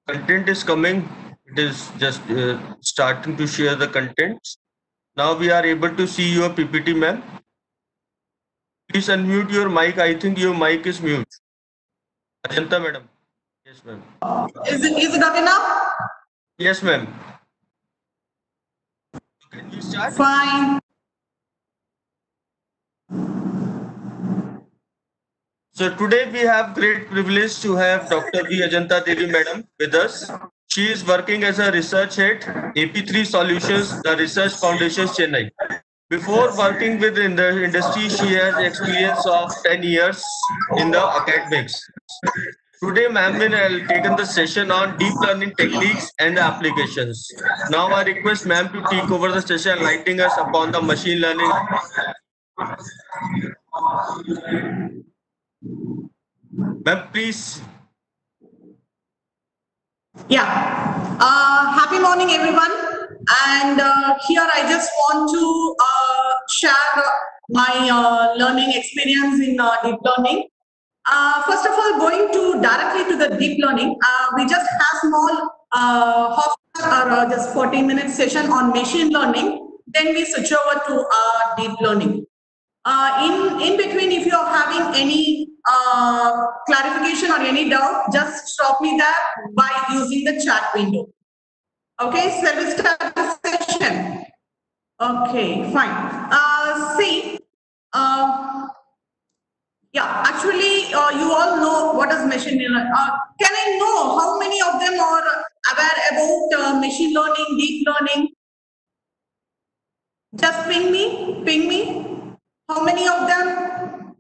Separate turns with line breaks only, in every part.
Content is coming. It is just starting to share the contents. Now we are able to see your PPT, ma'am. Please unmute your mic. I think your mic is mute. Ajanta, madam. Yes, ma'am.
Is it up enough?
Yes, ma'am. Can you start?
Fine.
So today we have great privilege to have Dr. V. Ajanta Devi madam with us. She is working as a research head, AP3 Solutions, the Research Foundation, Chennai. Before working within the industry, she has experience of 10 years in the academics. Today, ma'am will taken the session on deep learning techniques and applications. Now, I request ma'am to take over the session, lighting us upon the machine learning. Ma'am, please.
Yeah. Happy morning, everyone. And here I just want to share my learning experience in deep learning. First of all, going to directly to the deep learning, we just have small half or just 14-minute session on machine learning. Then we switch over to deep learning. In between, if you're having any clarification or any doubt, just stop me there by using the chat window. Okay, so we'll start the session. Okay, fine. Yeah, actually, you all know what is machine learning. Can I know how many of them are aware about machine learning, deep learning? Just ping me, ping me. How many of them?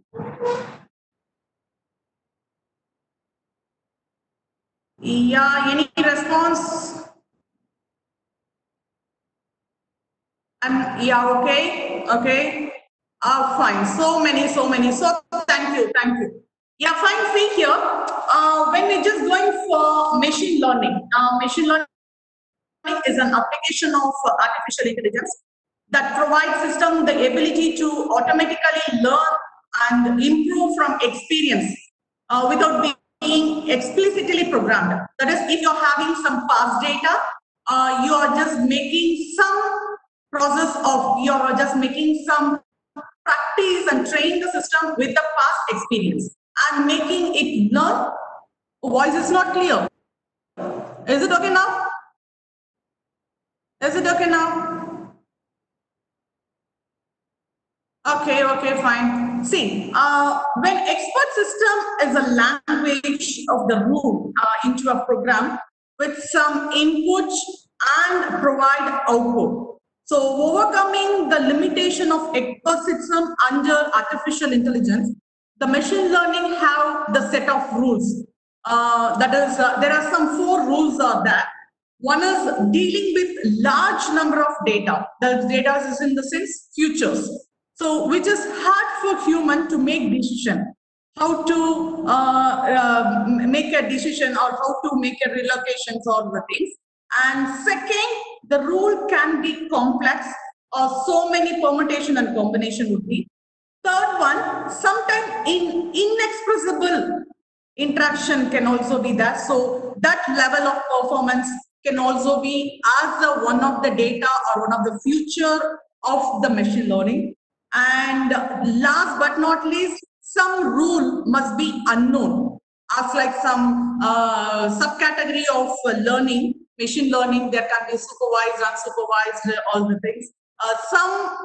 Yeah, any response? Yeah, okay. Fine. So many. So thank you. Yeah, fine. See here, when we're just going for machine learning is an application of artificial intelligence that provides system the ability to automatically learn and improve from experience without being explicitly programmed. That is, if you're having some past data, you are just making some process of, you are just making some practice and train the system with the past experience and making it learn. Voice is not clear. Is it okay now? Is it okay now? Okay, fine. See, when expert system is a language of the rule into a program with some input and provide output. So overcoming the limitation of expert system under artificial intelligence, the machine learning have the set of rules. That is, there are some 4 rules are there. One is dealing with large number of data. The data is in the sense futures. So which is hard for human to make decision. How to make a decision or how to make a relocations or the things. And second, the rule can be complex or so many permutation and combination would be. Third one, sometimes inexpressible interaction can also be there. So that level of performance can also be as one of the data or one of the future of the machine learning. And last but not least, some rule must be unknown. As like some subcategory of learning, machine learning, there can be supervised, unsupervised, all the things. Some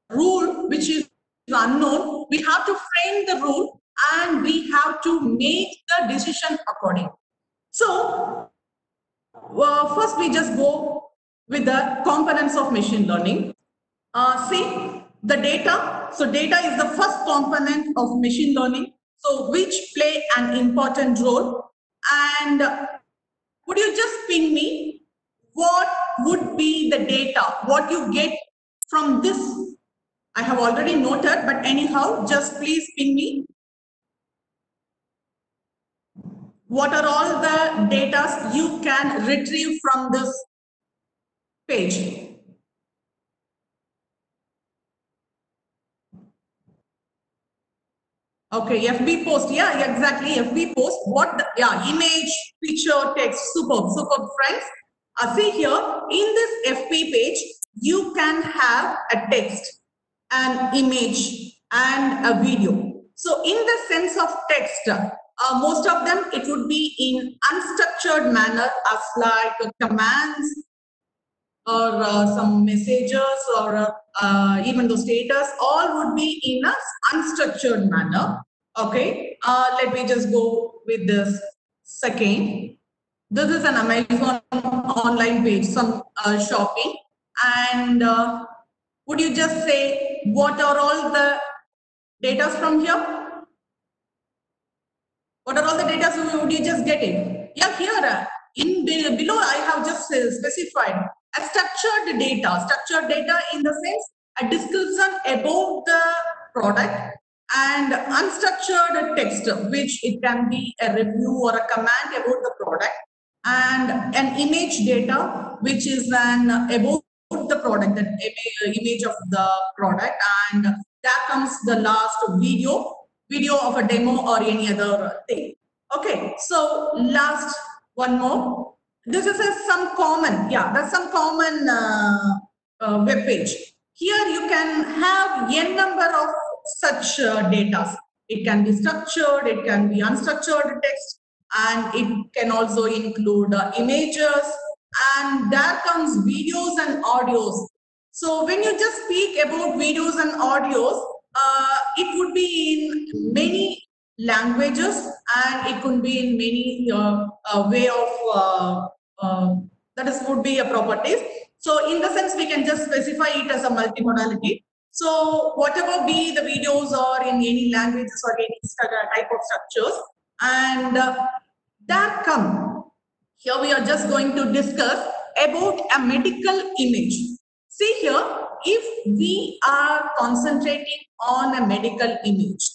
rule which is unknown, we have to frame the rule and we have to make the decision according. So first we just go with the components of machine learning. See the data. So data is the first component of machine learning. So which play an important role. And would you just ping me what would be the data, what you get from this? I have already noted, but anyhow, just please ping me. What are all the data you can retrieve from this page? Okay, FB post. Yeah, exactly. FB post. Image, picture, text. Superb, superb, friends. See here in this FB page, you can have a text, an image, and a video. So, in the sense of text, most of them it would be in unstructured manner, as like commands, or some messages, or even the status, all would be in a unstructured manner. Okay, let me just go with this second. This is an Amazon online page, some shopping, and would you just say what are all the data from here? What are all the data? So would you just get it? Yeah, here below I have just specified a structured data. Structured data in the sense a description about the product, and unstructured text, which it can be a review or a command about the product, and an image data, which is an about the product, that image of the product, and there comes the last video of a demo or any other thing. Okay, so last one more. This is some common, that's some common web page. Here you can have n number of such data. It can be structured, it can be unstructured text, and it can also include images, and there comes videos and audios. So when you just speak about videos and audios, it would be in many languages, and it could be in many way of that is would be a properties. So in the sense we can just specify it as a multimodality. So whatever be the videos or in any languages or any type of structures, and there come here we are just going to discuss about a medical image. See here, if we are concentrating on a medical image,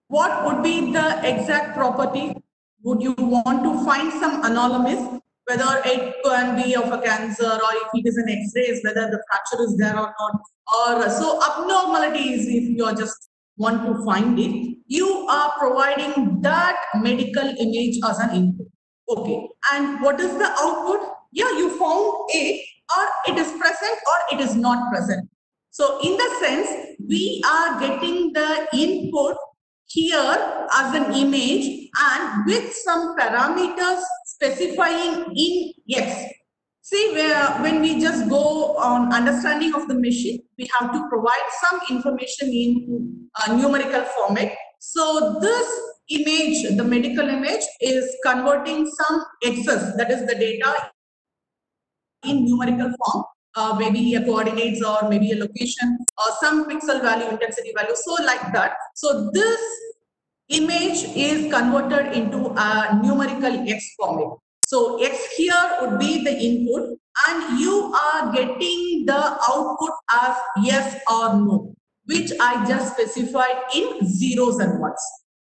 what would be the exact property? Would you want to find some anomalies, whether it can be of a cancer, or if it is an X-rays, whether the fracture is there or not, or so abnormalities, if you are just want to find it, you are providing that medical image as an input. Okay, and what is the output? Yeah, you found it, or it is present, or it is not present. So in the sense, we are getting the input here as an image, and with some parameters specifying in X. See, when we just go on understanding of the machine, we have to provide some information in numerical format. So this image, the medical image, is converting some X's, that is the data, in numerical form, maybe a coordinates or maybe a location or some pixel value, intensity value, so like that. So this image is converted into a numerical X format. So X here would be the input, and you are getting the output as yes or no, which I just specified in zeros and ones.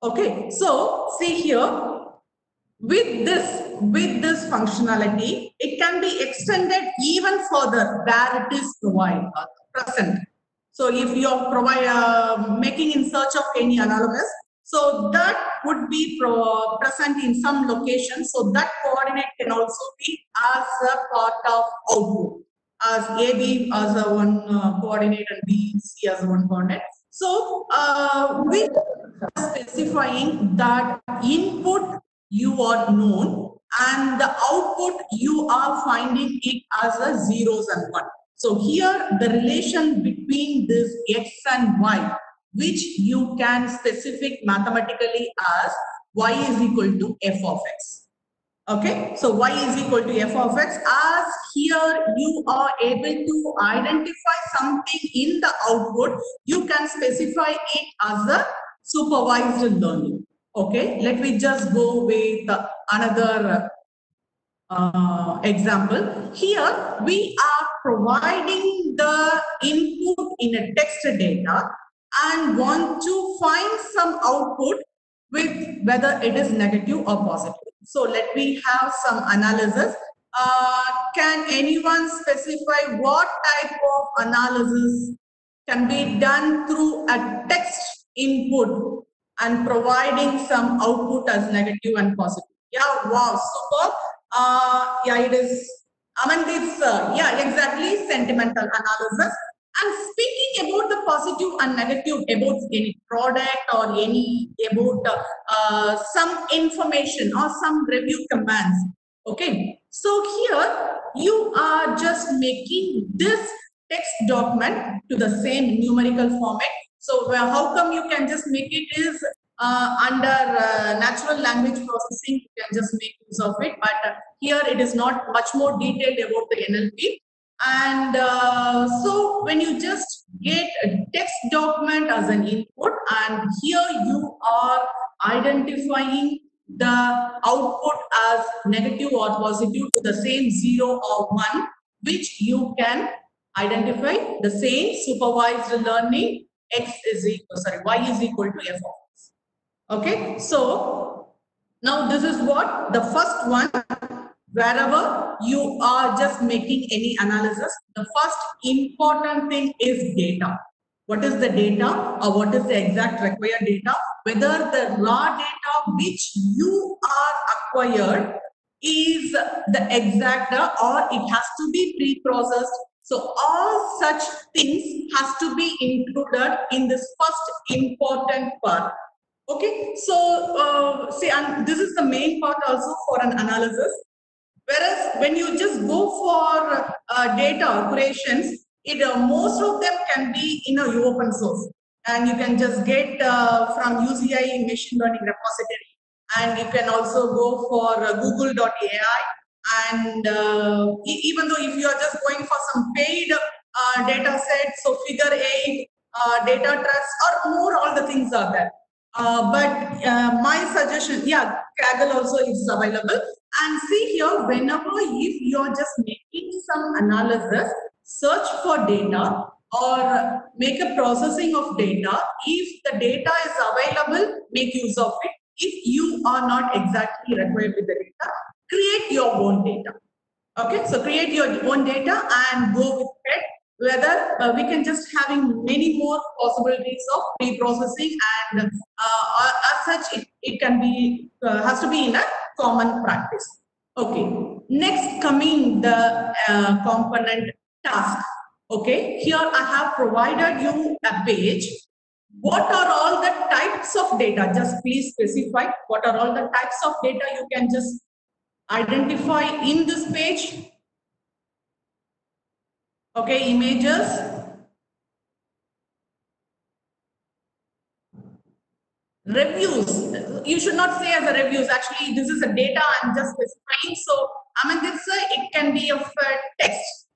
Okay, so see here, with this functionality, it can be extended even further where it is present. So if you are making in search of any analogous, so that would be present in some location. So that coordinate can also be as a part of output, as AB as a one coordinate and BC as one coordinate. So with specifying that input you are known, and the output you are finding it as a zeros and one. So here the relation between this X and Y, which you can specific mathematically as Y is equal to F of X. Okay, so Y is equal to F of X, as here you are able to identify something in the output, you can specify it as a supervised learning. Okay, let me just go with another example. Here we are providing the input in a text data and want to find some output with whether it is negative or positive. So let me have some analysis. Can anyone specify what type of analysis can be done through a text input? and providing some output as negative and positive. Yeah, wow, super. Yeah, it is. I mean, it's yeah, exactly sentimental analysis. And speaking about the positive and negative about any product or any about some information or some review commands. Okay, so here you are just making this text document to the same numerical format. So how come you can just make it is under natural language processing, you can just make use of it. But here it is not much more detailed about the NLP. And so when you just get a text document as an input, and here you are identifying the output as negative or positive to the same 0 or 1, which you can identify the same supervised learning y is equal to f of x. Okay, so now this is what the first one. Wherever you are just making any analysis, the first important thing is data. What is the data or what is the exact required data? Whether the raw data which you are acquired is the exact or it has to be pre-processed. So all such things has to be included in this first important part. Okay, so see, and this is the main part also for an analysis. Whereas when you just go for data operations, most of them can be in a open source, and you can just get from UCI machine learning repository, and you can also go for google.ai. And even though if you are just going for some paid data sets, so figure 8, data trust, or more, all the things are there. But my suggestion, yeah, Kaggle also is available. And see here, whenever if you're just making some analysis, search for data or make a processing of data. If the data is available, make use of it. If you are not exactly required with the data, create your own data. Okay, so create your own data and go with it. Whether we can just having many more possibilities of pre-processing, and as such it can be has to be in a common practice. Okay, next coming the component task. Okay, here I have provided you a page. What are all the types of data? Just please specify what are all the types of data you can just identify in this page. Okay, images, reviews. You should not say as a reviews. Actually, this is a data I'm just specifying. So, I mean, this it can be of text.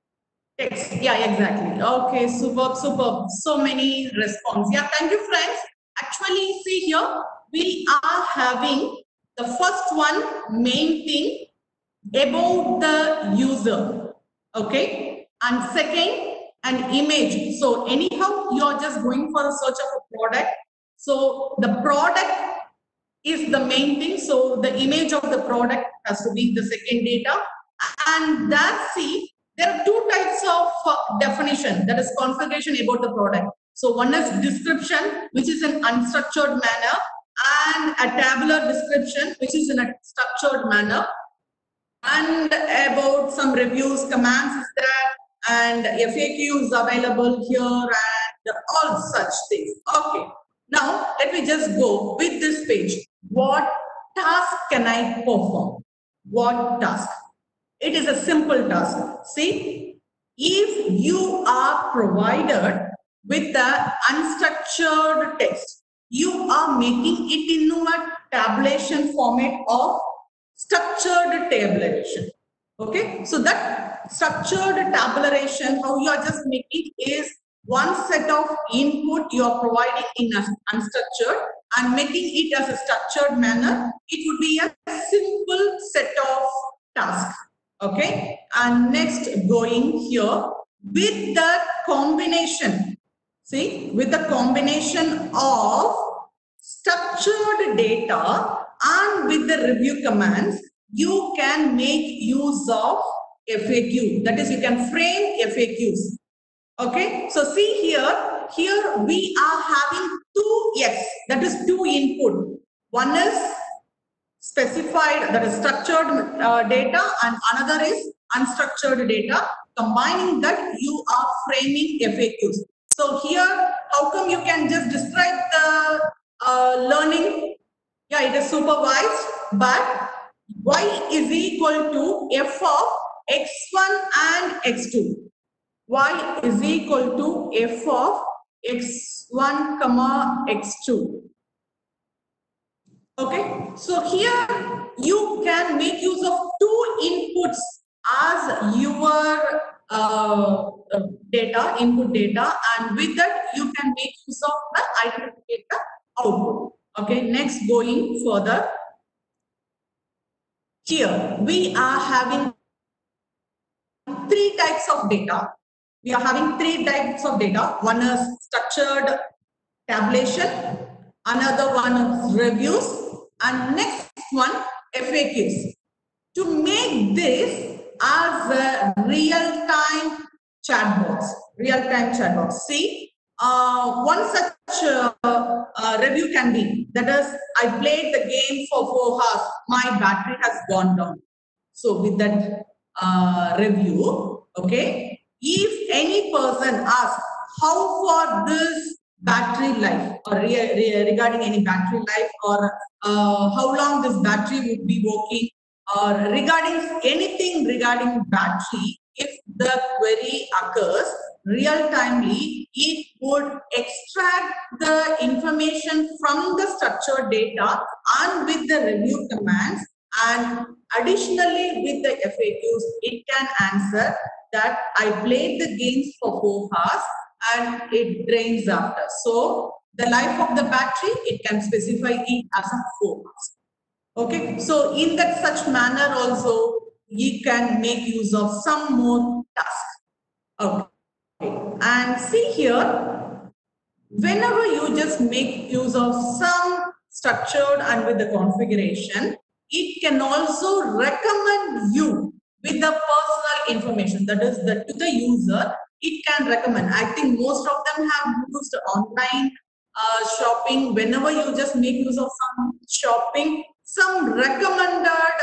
Text. Yeah, exactly. Okay, superb, superb. So many response. Yeah, thank you, friends. Actually, see here, we are having the first one main thing about the user. Okay, and second, an image. So anyhow, you're just going for a search of a product. So the product is the main thing. So the image of the product has to be the second data. And that, see, there are two types of definition, that is configuration about the product. So one is description, which is in unstructured manner, and a tabular description, which is in a structured manner. And about some reviews, commands is there, and FAQ is available here, and all such things. Okay, now let me just go with this page. What task can I perform? What task? It is a simple task. See, if you are provided with the unstructured text, you are making it into a tabulation format of structured tabulation. Okay, so that structured tabulation, how you are just making is one set of input you are providing in unstructured and making it as a structured manner. It would be a simple set of tasks. Okay, and next going here with the combination. See, with the combination of structured data and with the review commands, you can make use of FAQ. That is, you can frame FAQs. Okay, so see here we are having two X, that is two input. One is specified, that is structured data, and another is unstructured data. Combining that, you are framing FAQs. So here, how come you can just describe the learning? Yeah, it is supervised, but y is equal to f of x1 and x2. Y is equal to f of x1 comma x2. Okay, so here you can make use of two inputs as your data, input data, and with that you can make use of the identifier output. Okay, next going further. Here we are having three types of data. We are having three types of data. One is structured tabulation, another one is reviews, and next one FAQs. To make this as a real-time chatbots, See, one such review can be, that is, I played the game for 4 hours, my battery has gone down. So with that review, okay, if any person asks how for this battery life, or regarding any battery life, or how long this battery would be working, or regarding anything regarding battery, if the query occurs real-timely, it would extract the information from the structured data and with the review commands, and additionally with the FAQs, it can answer that I played the games for 4 hours and it drains after. So the life of the battery, it can specify it as a 4 hours. Okay, so in that such manner also, you can make use of some more tasks. Okay, and see here, whenever you just make use of some structured and with the configuration, it can also recommend you with the personal information, that is to the user, it can recommend. I think most of them have used online shopping. Whenever you just make use of some shopping, some recommended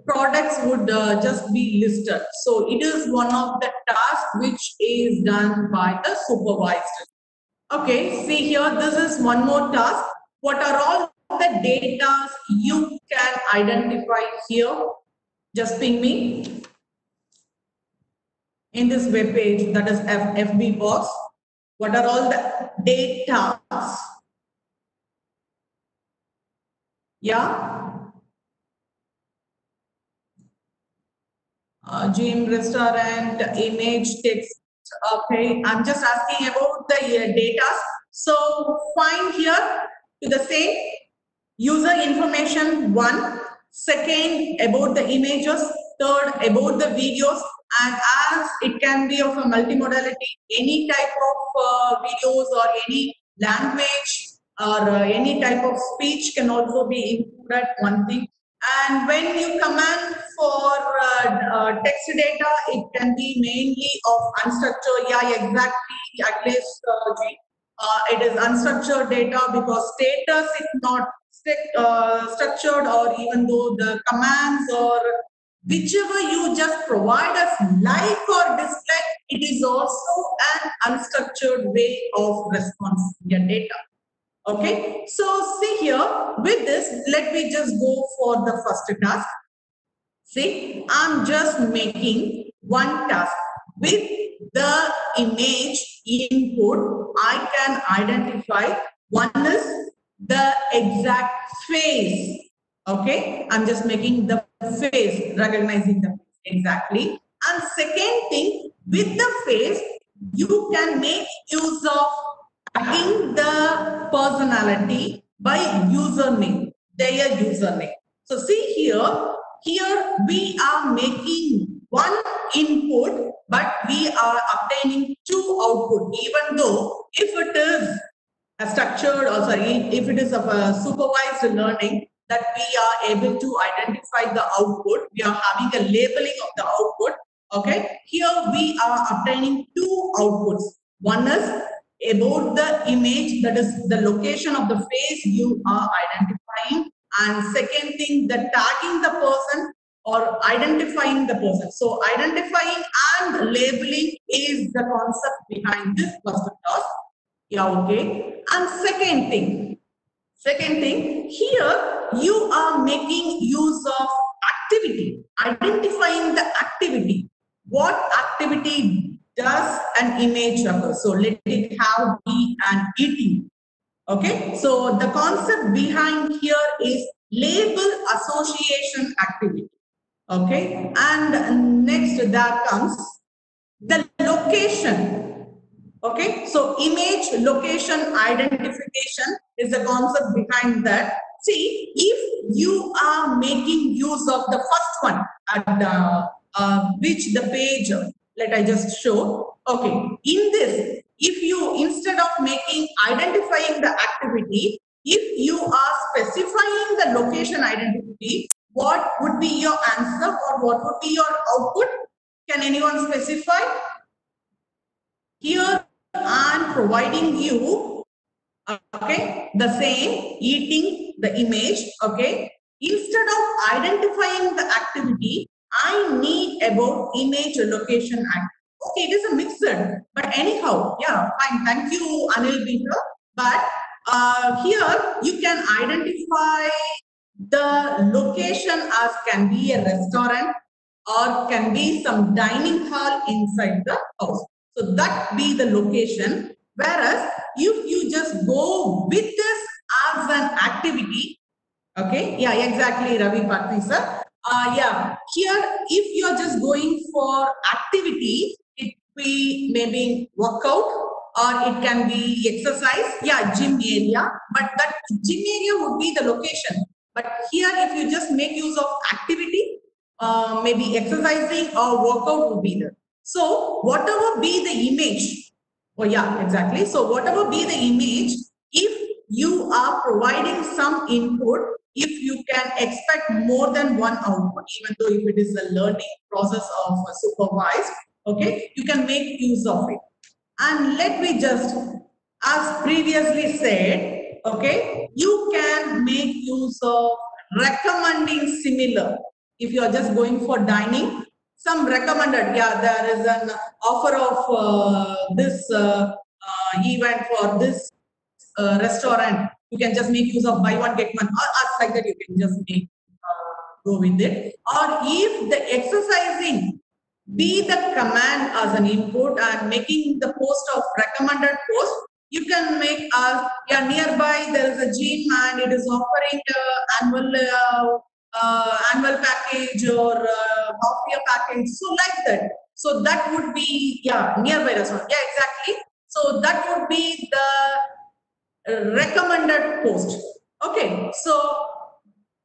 products would just be listed. So it is one of the tasks which is done by the supervisor. Okay, see here, this is one more task. What are all the data you can identify here? Just ping me in this web page, that is FB box. What are all the data? Yeah. Gym, restaurant, image, text. Okay, I'm just asking about the data. So find here to the same user information, one. Second, about the images. Third, about the videos. And as it can be of a multimodality, any type of videos or any language or any type of speech can also be included, one thing. And when you command for text data, it can be mainly of unstructured. Yeah, exactly, at least it is unstructured data because status is not structured, or even though the commands or whichever you just provide as like or dislike, it is also an unstructured way of responding your data. Okay, so see here, with this, let me just go for the first task. See, I'm just making one task. With the image input, I can identify one is the exact face. Okay, I'm just making the face, recognizing the face exactly. And second thing, with the face, you can make use of tagging the personality by username, their username. So see here we are making one input, but we are obtaining two output, even though if it is a structured, or sorry, if it is of a supervised learning, that we are able to identify the output, we are having a labeling of the output. Okay, here we are obtaining two outputs. One is about the image, that is the location of the face you are identifying, and second thing, the tagging the person or identifying the person. So identifying and labeling is the concept behind this first task. Yeah, okay. And second thing, here you are making use of activity, identifying the activity. What activity does an image occur? So let it have be an eating. Okay, so the concept behind here is label association activity. Okay, and next there comes the location. Okay, so image location identification is the concept behind that. See, if you are making use of the first one at which the page, let I just show. Okay, in this, if you instead of making identifying the activity, if you are specifying the location identity, what would be your answer or what would be your output? Can anyone specify? Here I'm providing you, okay, the same eating the image, okay. Instead of identifying the activity, I need about image location activity. Okay, it is a mixed, but anyhow, yeah, fine. Thank you, Anil Bihra. But here you can identify the location as can be a restaurant or can be some dining hall inside the house. So that be the location. Whereas if you just go with this as an activity, okay, yeah, exactly, Ravi Patni sir. Yeah, here if you're just going for activity, it be maybe workout or it can be exercise, yeah, gym area, but that gym area would be the location. But here if you just make use of activity, maybe exercising or workout would be there. So whatever be the image, oh yeah, exactly. So whatever be the image, if you are providing some input, if you can expect more than one output, even though if it is a learning process of supervised, okay, you can make use of it. And let me just, as previously said, okay, you can make use of recommending similar. If you are just going for dining, some recommended, yeah, there is an offer of this event for this restaurant. You can just make use of buy one get one, or as like that you can just make go with it. Or if the exercising be the command as an input and making the post of recommended post, you can make yeah, nearby there is a gym and it is offering annual package or half year package, so like that. So that would be, yeah, nearby restaurant, yeah, exactly. So that would be the recommended post. Okay, so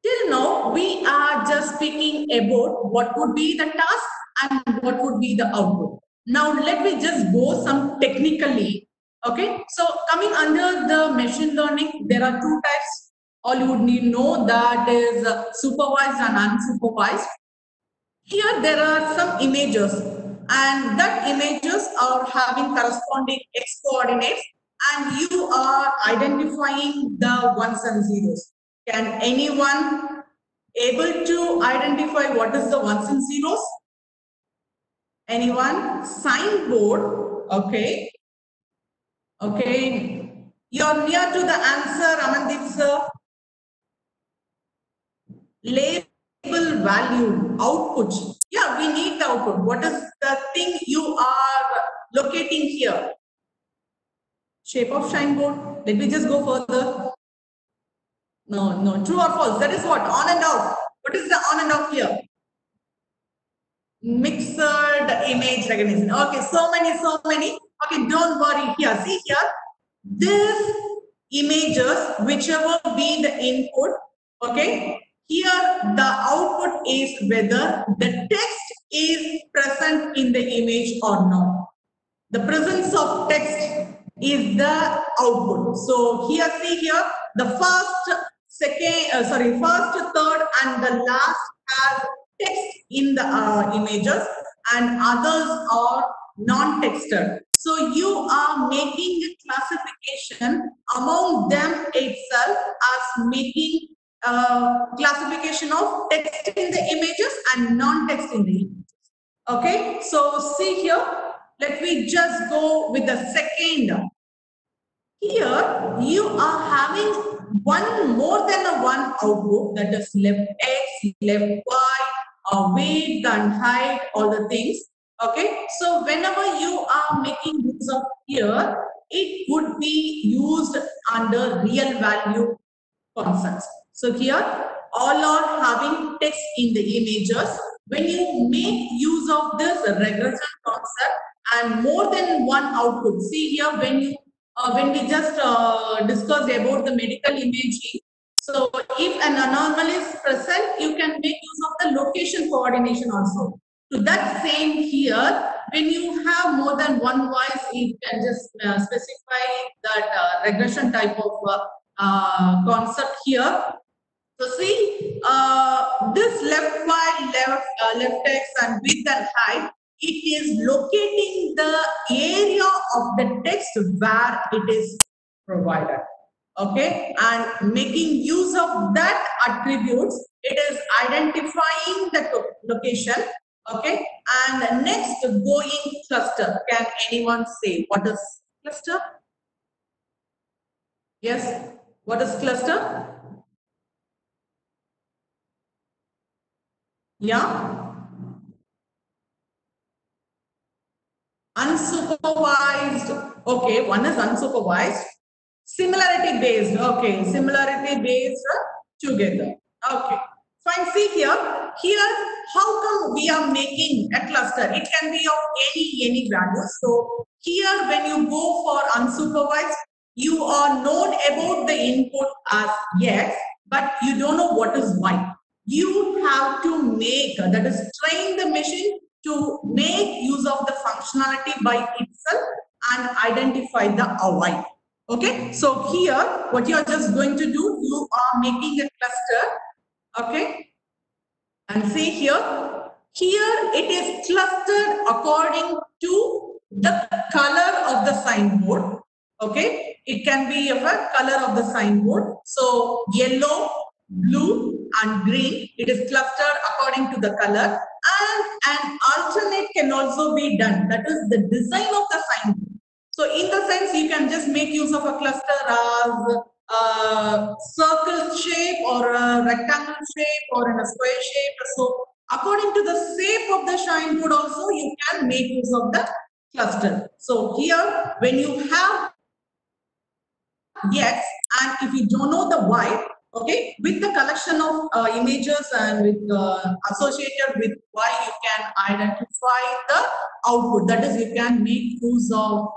till now, we are just speaking about what would be the task and what would be the output. Now, let me just go some technically. Okay, so coming under the machine learning, there are two types. All you would need to know, that is supervised and unsupervised. Here there are some images, and that images are having corresponding x coordinates, and you are identifying the ones and zeros. Can anyone able to identify what is the ones and zeros? Anyone? Signboard. Okay. Okay. You're near to the answer, Amandeep sir. Label value, output. Yeah, we need the output. What is the thing you are locating here? Shape of signboard. Let me just go further. No, no, true or false. That is what? On and off. What is the on and off here? Mixed image recognition. Okay, so many. Okay, don't worry here. See here, this images, whichever be the input, okay, here the output is whether the text is present in the image or not. The presence of text is the output. So here, see here, the first, first, third, and the last has text in the images. and others are non-texted. So you are making a classification among them itself as making classification of text in the images and non-text in the images. Okay, so see here, let me just go with the second. Here you are having one more than a one output, that is left X, left Y, width and height, all the things. Okay, so whenever you are making use of here, it would be used under real value concepts. So here all are having text in the images. When you make use of this regression concept and more than one output, see here when we just discussed about the medical imaging. So if an anomaly is present, you can make use of the location coordination also. To that same here, when you have more than one voice, you can just specify that regression type of concept here. So see, this left Y, left X and width and height, it is locating the area of the text where it is provided. Okay, and making use of that attributes, it is identifying the location. Okay, and next going cluster. Can anyone say what is cluster? Yes, what is cluster? Yeah. Unsupervised. Okay, one is unsupervised. Similarity based. Okay, similarity based together. Okay, fine. See here. Here, how come we are making a cluster? It can be of any value. So here, when you go for unsupervised, you are known about the input as X, but you don't know what is Y. You have to make, that is, train the machine to make use of the functionality by itself and identify the Y. Okay, so here what you are just going to do, you are making a cluster. Okay, and see here it is clustered according to the color of the signboard. Okay, it can be of a color of the signboard. So yellow, blue and green, it is clustered according to the color, and an alternate can also be done, that is the design of the signboard. So in the sense, you can just make use of a cluster as a circle shape or a rectangle shape or in a square shape. So according to the shape of the signboard also, you can make use of the cluster. So here, when you have X and if you don't know the Y, okay, with the collection of images and with associated with Y, you can identify the output. That is, you can make use of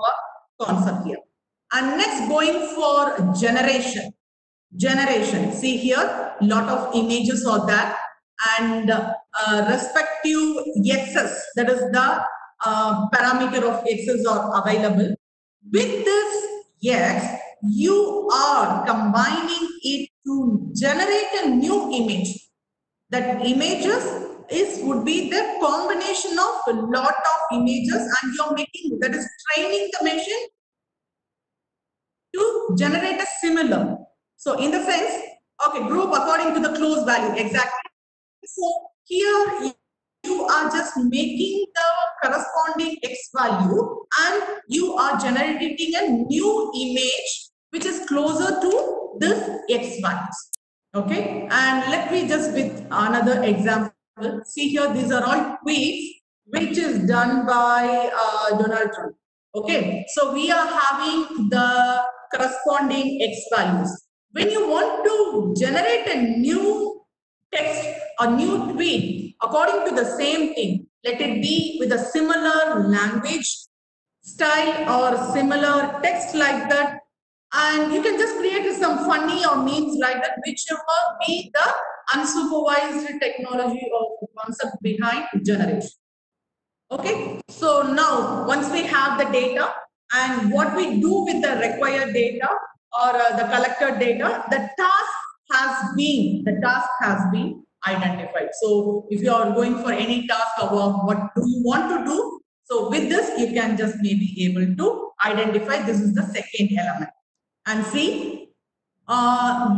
concept here. And next, going for generation. See here, lot of images are there, and respective x's, that is the parameter of x's are available. With this x, you are combining it to generate a new image. That images would be the combination of a lot of images, and you're making, that is, training the machine to generate a similar. So in the sense, okay, group according to the close value, exactly. So here you are just making the corresponding X value and you are generating a new image which is closer to this X values. Okay, and let me just with another example. See here, these are all tweets which is done by Donald Trump. Okay, so we are having the corresponding X values. When you want to generate a new text, a new tweet according to the same thing, let it be with a similar language style or similar text like that, and you can just create some funny or memes like that, whichever be the unsupervised technology or concept behind generation. Okay, so now once we have the data and what we do with the required data or the collected data, the task has been identified. So if you are going for any task or work, what do you want to do? So with this, you can just maybe able to identify. This is the second element. And see,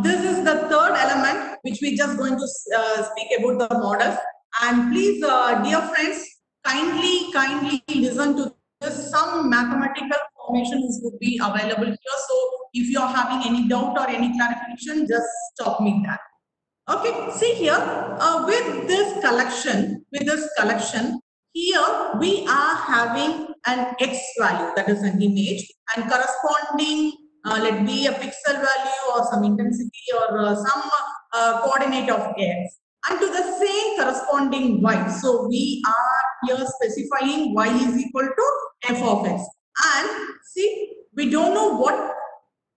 this is the third element which we just going to speak about the models. And please, dear friends, kindly listen to this. Some mathematical formations would be available here. So if you are having any doubt or any clarification, just stop me there. Okay, see here, with this collection, here we are having an X value, that is an image, and corresponding, let be a pixel value or some intensity or some coordinate of X, and to the same corresponding Y. So we are here specifying Y is equal to f of X. And see, we don't know what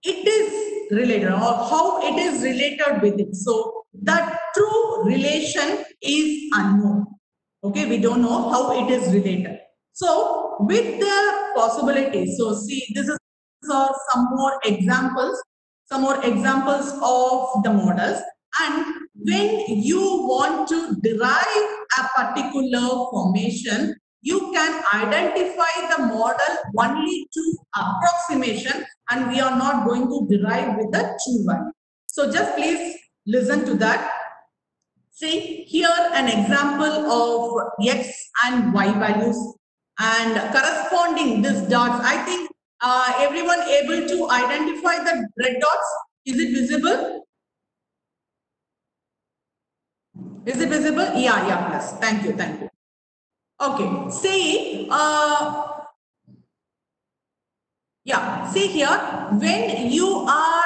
it is related or how it is related with it. So the true relation is unknown. Okay, we don't know how it is related. So with the possibilities, so see, this is some more examples of the models. And when you want to derive a particular formation, you can identify the model only to approximation, and we are not going to derive with the true value. So just please listen to that. See here an example of X and Y values and corresponding these dots. I think everyone able to identify the red dots. Is it visible? Is it visible? Yeah, plus. Thank you. Okay, see, see here, when you are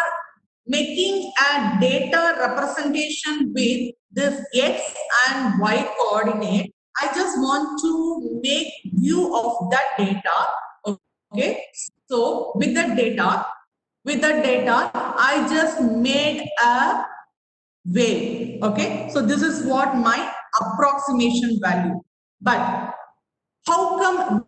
making a data representation with this X and Y coordinate, I just want to make view of that data. Okay, so with the data, I just made a wave. Okay, so this is what my approximation value. But how come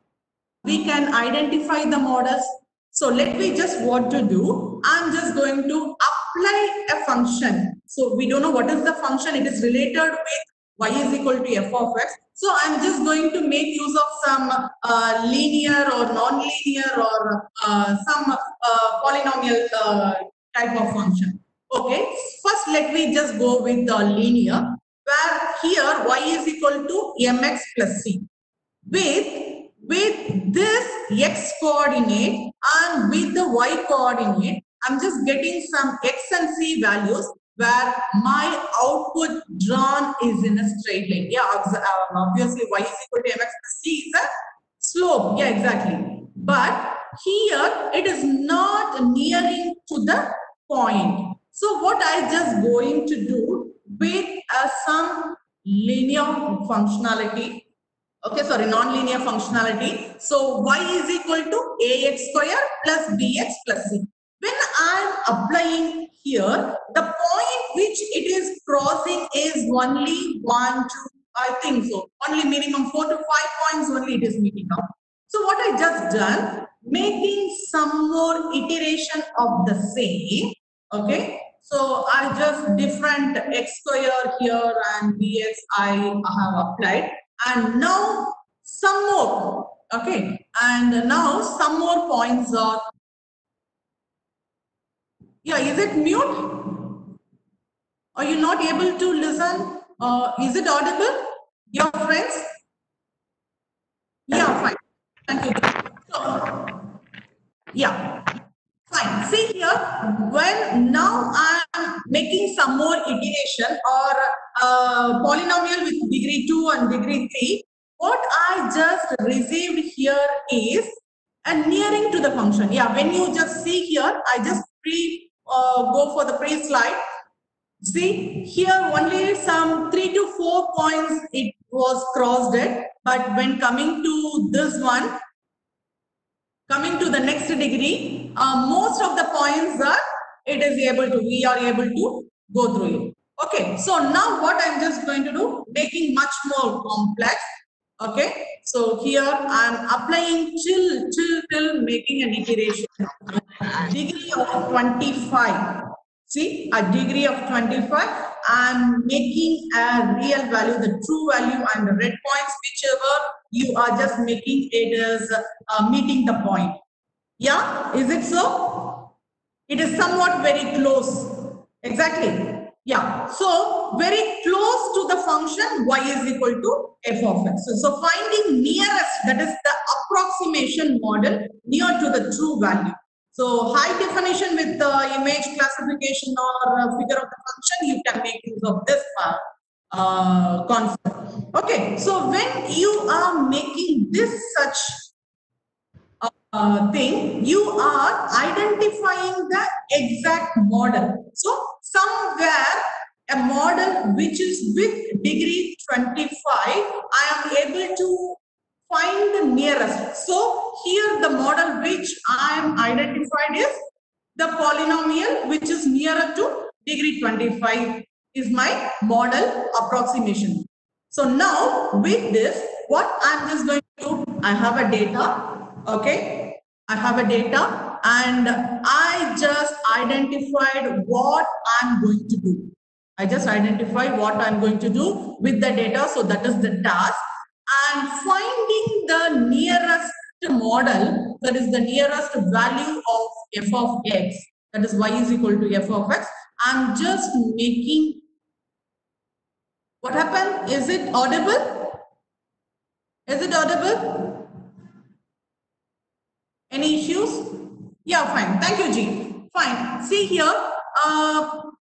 we can identify the models? So let me just what to do. I'm just going to apply a function. So we don't know what is the function. It is related with y is equal to f of x. So I'm just going to make use of some linear or non-linear or some polynomial type of function. Okay, first let me just go with the linear, where here y is equal to mx plus c. With this x coordinate and with the y coordinate, I'm just getting some x and c values where my output drawn is in a straight line. Yeah, obviously y is equal to mx plus c is a slope. Yeah, exactly. But here it is not nearing to the point. So what I just going to do with some linear functionality, okay, sorry, non-linear functionality. So y is equal to ax square plus bx plus c. When I'm applying here, the point which it is crossing is only 1, 2, I think so. Only minimum 4 to 5 points only it is meeting up. So what I just done, making some more iteration of the same. Okay, so I just different x square here and bx I have applied. And now some more, okay, and now some more points are, yeah, is it mute? Are you not able to listen? Is it audible, your friends? Yeah, fine, thank you. So, yeah, fine. See here, when now I'm making some more iteration or polynomial with degree 2 and degree 3, what I just received here is a nearing to the function. Yeah, when you just see here, I just go for the pre-slide. See here only some 3 to 4 points it was crossed it, but when coming to this one, coming to the next degree, most of the points are we are able to go through it. Okay, so now what I'm just going to do, making much more complex. Okay, so here I'm applying till making an iteration degree of 25. See, a degree of 25, I'm making a real value, the true value, and the red points, whichever you are just making it as meeting the point. Yeah, is it so? It is somewhat very close. Exactly. Yeah. So very close to the function y is equal to f of x. So finding nearest, that is the approximation model near to the true value. So high definition with the image classification or figure of the function, you can make use of this concept. Okay. So when you are making this such thing, you are identifying the exact model. So somewhere a model which is with degree 25, I am able to find the nearest. So here the model which I am identified is the polynomial which is nearer to degree 25 is my model approximation. So now with this, what I'm just going to do, I have a data, okay? I have a data and I just identified what I'm going to do. I just identify what I'm going to do with the data. So that is the task. And finding the nearest model, that is the nearest value of f of x, that is y is equal to f of x. I'm just making, what happened? Is it audible? Is it audible? Any issues? Yeah, fine. Thank you, G. Fine. See here,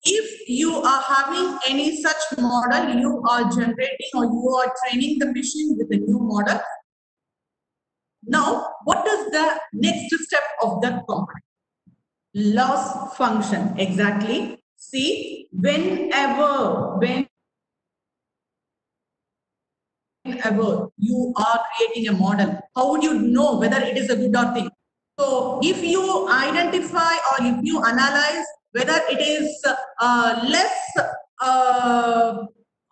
if you are having any such model, you are generating or you are training the machine with a new model. Now, what is the next step of that component? Loss function. Exactly. See, whenever you are creating a model, how would you know whether it is a good or thing? So if you identify or if you analyze whether it is less,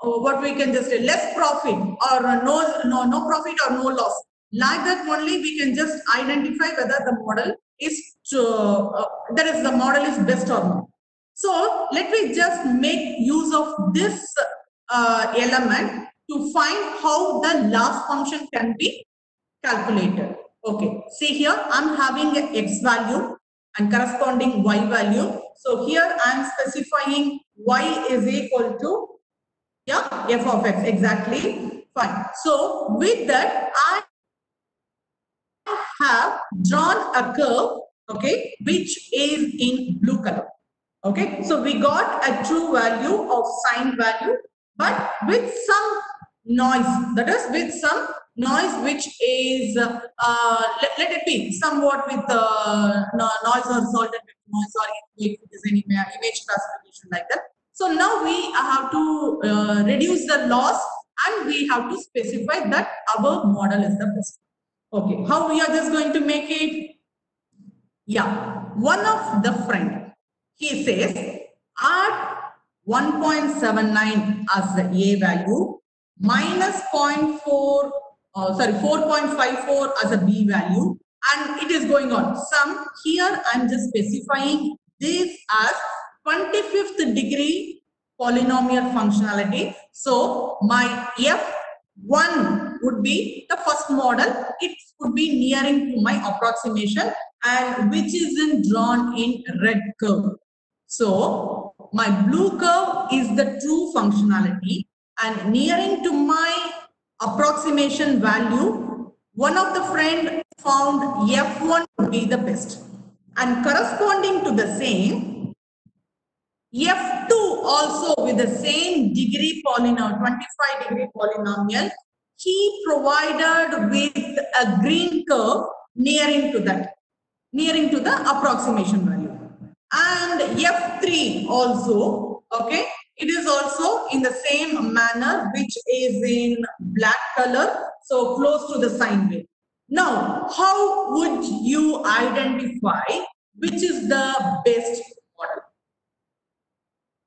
what we can just say, less profit or no profit or no loss, like that only we can just identify whether the model is the model is best or not. So let me just make use of this element to find how the loss function can be calculated. Okay, see here I'm having an x value and corresponding y value. So here I'm specifying y is equal to, yeah, f of x, exactly. Fine. So with that, I have drawn a curve, okay, which is in blue color. Okay, so we got a true value of sine value, but with some noise, that is with some noise which is, let it be somewhat with noise or resultant with noise, or if it is any image classification like that. So now we have to reduce the loss and we have to specify that our model is the best. Okay, how we are just going to make it? Yeah, one of the friend, he says add 1.79 as the A value, minus 4.54 as a B value, and it is going on. Some here I'm just specifying this as 25th degree polynomial functionality. So my F1 would be the first model. It would be nearing to my approximation, and which isn't drawn in red curve. So my blue curve is the true functionality, and nearing to my approximation value, one of the friend found F1 to be the best, and corresponding to the same, F2 also with the same degree polynomial, 25 degree polynomial, he provided with a green curve nearing to that, nearing to the approximation value. And F3 also, okay, it is also in the same manner, which is in black color, so close to the sine wave. Now, how would you identify which is the best model?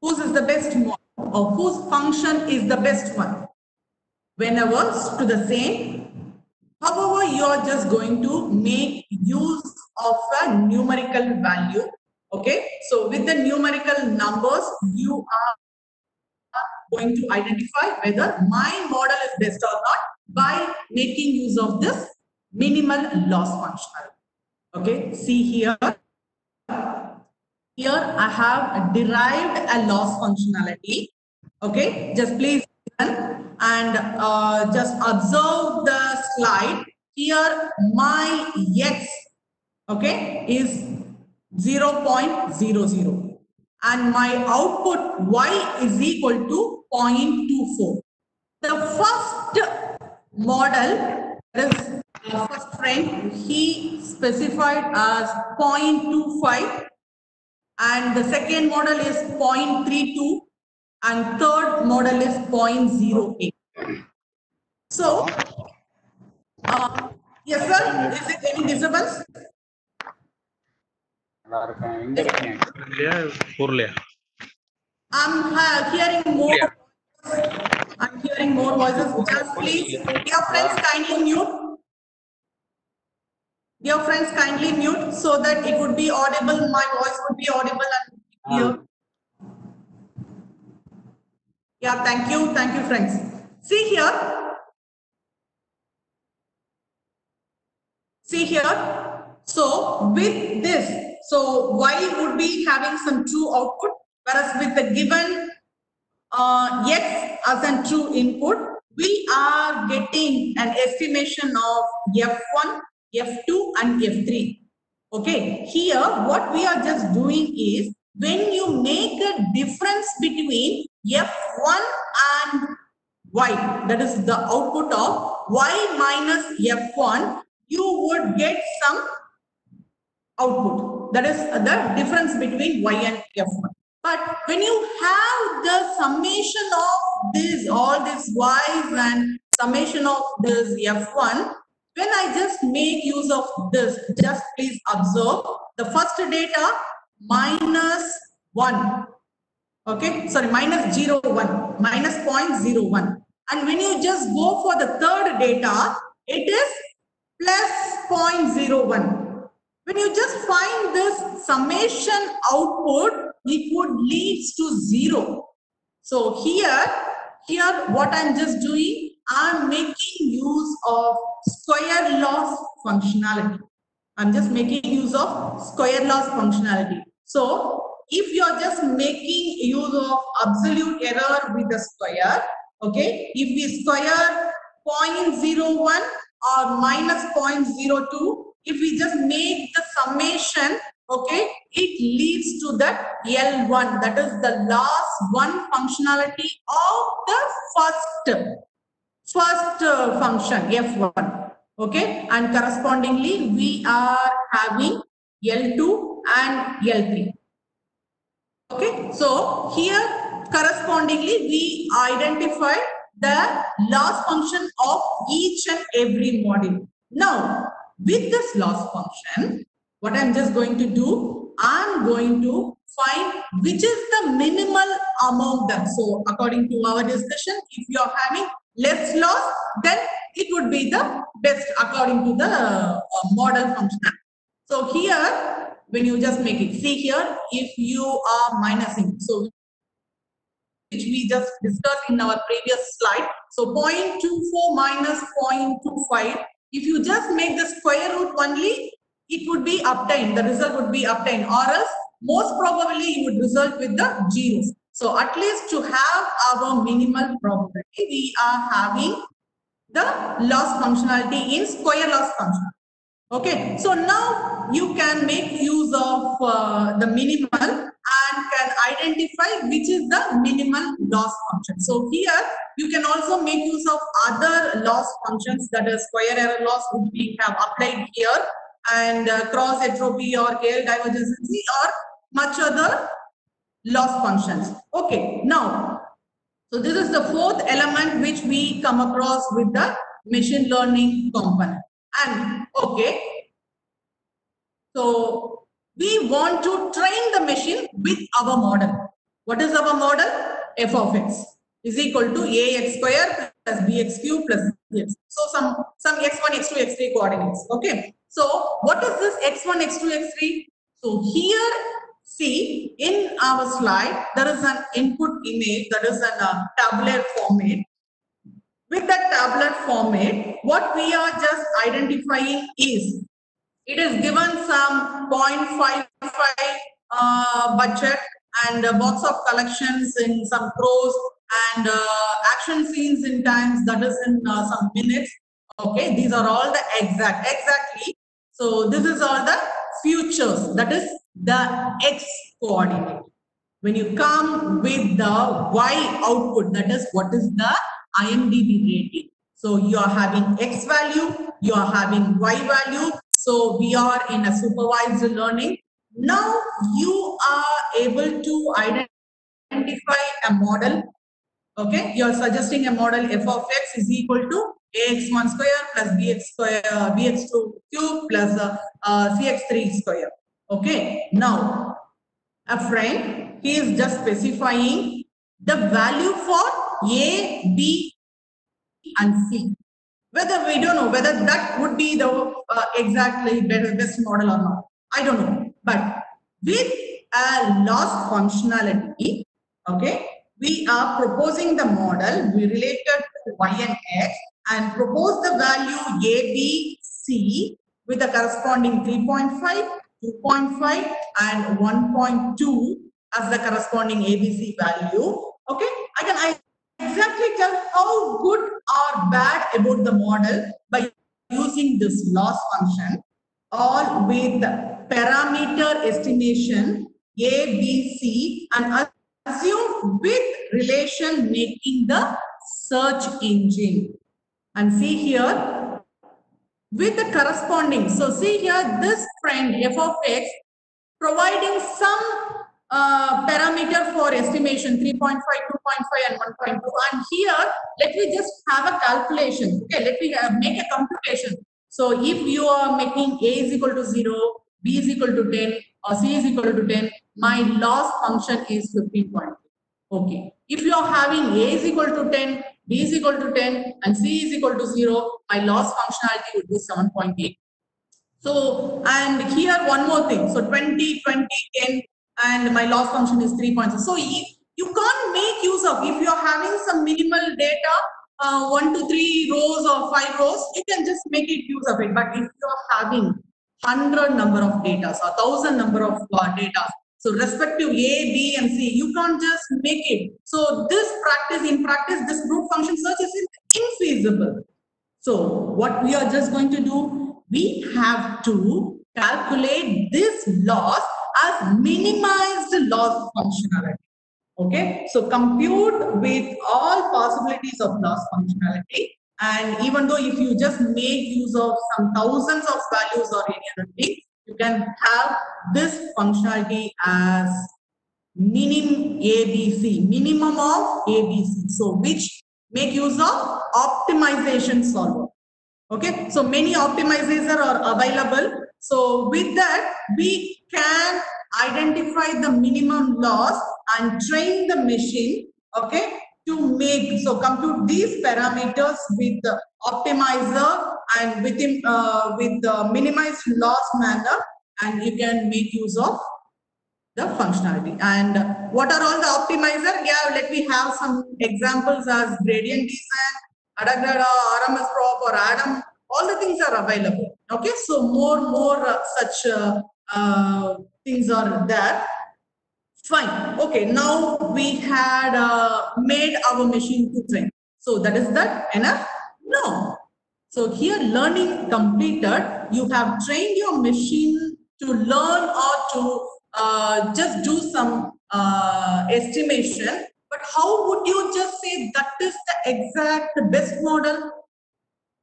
Whose is the best model, or whose function is the best one? Whenever to the same, however, you are just going to make use of a numerical value. Okay, so with the numerical numbers, you are going to identify whether my model is best or not by making use of this minimal loss functionality. Okay, see here. Here I have derived a loss functionality. Okay, just please listen and just observe the slide. Here my x, okay, is 0.00 and my output y is equal to 0.24. The first model, that is the first friend, he specified as 0.25 and the second model is 0.32 and third model is 0.08. So, yes sir, is it any disturbance? I'm hearing more. I'm hearing more voices. Just please, dear friends, kindly mute. Dear friends, kindly mute so that it would be audible. My voice would be audible and clear. Yeah, thank you. Thank you, friends. See here. See here. So with this, so y would be having some true output, whereas with the given x as a true input, we are getting an estimation of f1, f2 and f3. Okay, here what we are just doing is when you make a difference between f1 and y, that is the output of y minus f1, you would get some output. That is the difference between y and f1. But when you have the summation of this, all these y's and summation of this f1, when I just make use of this, just please observe the first data minus 1. Okay, sorry, minus 0.1, minus 0.01. And when you just go for the third data, it is plus 0.01. When you just find this summation output, it would lead to 0. So here what I'm just doing, I'm making use of square loss functionality. I'm just making use of square loss functionality. So if you're just making use of absolute error with the square, okay, if we square 0.01 or minus 0.02, if we just make the summation, okay, it leads to that L1, that is the last one functionality of the first function f1, okay, and correspondingly we are having L2 and L3. Okay, so here correspondingly we identify the loss function of each and every module. Now with this loss function, what I'm just going to do, I'm going to find which is the minimal among them. So according to our discussion, if you are having less loss, then it would be the best according to the model function. So here, when you just make it, see here, if you are minusing, so which we just discussed in our previous slide. So 0.24 minus 0.25, if you just make the square root only, it would be obtained, the result would be obtained, or else most probably you would result with the zeros. So at least to have our minimal probability, we are having the loss functionality in square loss function. Okay, so now you can make use of the minimal and can identify which is the minimal loss function. So here you can also make use of other loss functions, that is square error loss, which we have applied here, and cross entropy or KL divergence or much other loss functions. Okay, now, so this is the fourth element which we come across with the machine learning component. And okay, so we want to train the machine with our model. What is our model? F of x is equal to ax square plus bx cube plus x. So some x1, x2, x3 coordinates. Okay. So what is this x1, x2, x3? So here See, in our slide, there is an input image that is in a tabular format. With that tabular format, what we are just identifying is, it is given some 0.55 budget and a box of collections in some crores and action scenes in times, that is in some minutes. Okay, these are all the exactly. So this is all the futures, that is the X coordinate. When you come with the Y output, that is what is the IMDb rating. So you are having X value, you are having Y value. So we are in a supervised learning. Now you are able to identify a model. Okay, you are suggesting a model f of x is equal to ax1 square plus bx2 cube plus cx3 square. Okay, now a friend, he is just specifying the value for A, B, and C. Whether we don't know whether that would be the exactly best model or not. I don't know. But with a loss functionality, okay, we are proposing the model we related to y and x and propose the value A, B, C with the corresponding 3.5, 2.5 and 1.2 as the corresponding ABC value. Okay, I exactly tell how good or bad about the model by using this loss function, all with parameter estimation A, B, C and assume with relation making the search engine. And see here with the corresponding, so see here this friend f of x providing some parameter for estimation 3.5, 2.5 and 1.2, and here let me just have a calculation. Okay, let me make a computation. So if you are making a is equal to 0, b is equal to 10 or c is equal to 10, my loss function is 15.2. Okay, if you are having a is equal to 10, b is equal to 10 and c is equal to 0, my loss functionality would be 7.8. So, and here one more thing. So 20, 20, 10, and my loss function is 3.6. So you can't make use of, if you're having some minimal data, 1 to 3 rows or 5 rows, you can just make it use of it. But if you're having 100 number of data or 1000 number of data, so respective A, B, and C, you can't just make it. So this practice, in practice, this brute function search is infeasible. So what we are just going to do, we have to calculate this loss as minimized loss functionality. Okay, so compute with all possibilities of loss functionality. And even though if you just make use of some thousands of values or any other thing, you can have this functionality as minimum ABC, minimum of ABC. So which make use of optimization solver. Okay, so many optimizers are available. So with that, we can identify the minimum loss and train the machine, okay, to make, so compute these parameters with the optimizer and with the minimized loss manner, and you can make use of the functionality. And what are all the optimizer? Yeah, let me have some examples as gradient descent, Adagrada, RMS prop or Adam. All the things are available. Okay, so more such things are there. Fine. Okay, now we had made our machine to train. So that is that enough? No. So here learning completed, you have trained your machine to learn or to just do some estimation. But how would you just say that is the exact best model?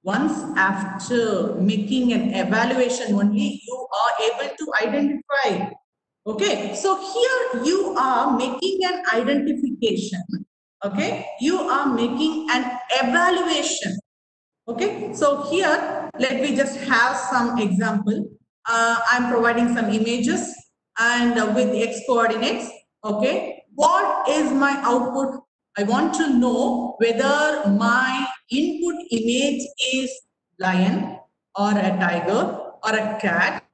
Once after making an evaluation only, you are able to identify. Okay, so here you are making an identification. Okay, you are making an evaluation. Okay, so here let me just have some example. I'm providing some images and with x coordinates. Okay, what is my output? I want to know whether my input image is lion or a tiger or a cat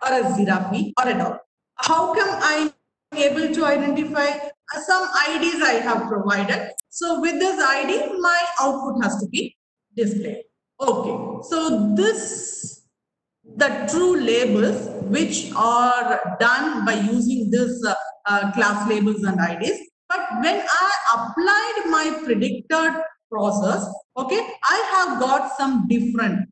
or a giraffe or a dog. How come I'm able to identify some IDs I have provided? So with this ID, my output has to be displayed. Okay, so this the true labels which are done by using this class labels and IDs. But when I applied my predicted process, okay, I have got some different,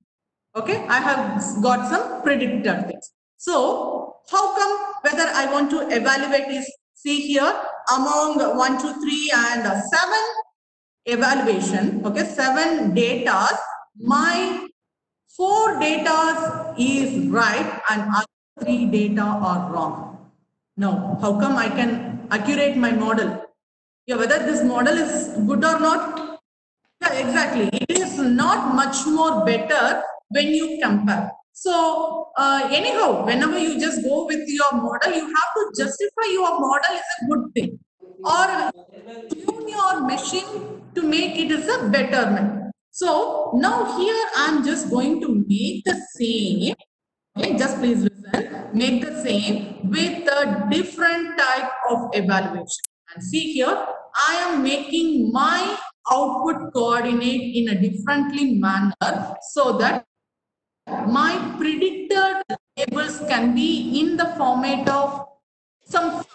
okay, I have got some predicted things. So how come whether I want to evaluate is, see here, among 1, 2, 3 and 7 evaluation, okay, 7 data, my 4 data is right and other 3 data are wrong. Now, how come I can accurate my model? Yeah, whether this model is good or not? Yeah, exactly. It is not much more better when you compare. So, anyhow, whenever you just go with your model, you have to justify your model is a good thing, or tune your machine to make it as a betterment. So now here I'm just going to make the same. Okay, just please listen. Make the same with a different type of evaluation. And see here, I am making my output coordinate in a differently manner so that my predicted labels can be in the format of some.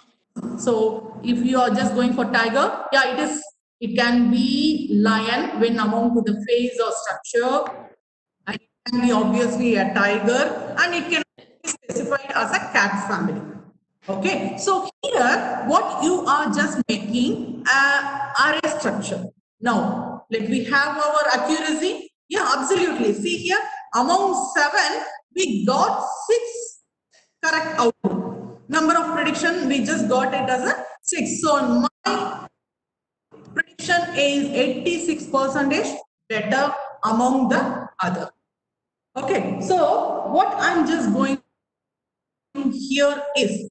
So if you are just going for tiger, yeah, it can be lion when among to the face or structure, and it can be obviously a tiger, and it can be specified as a cat family. Okay, so here what you are just making array structure. Now let we have our accuracy. Yeah, absolutely. See here, among 7 we got 6 correct output. Number of prediction we just got it as a 6. So my prediction is 86% better among the other. Okay, so what I'm just going here is,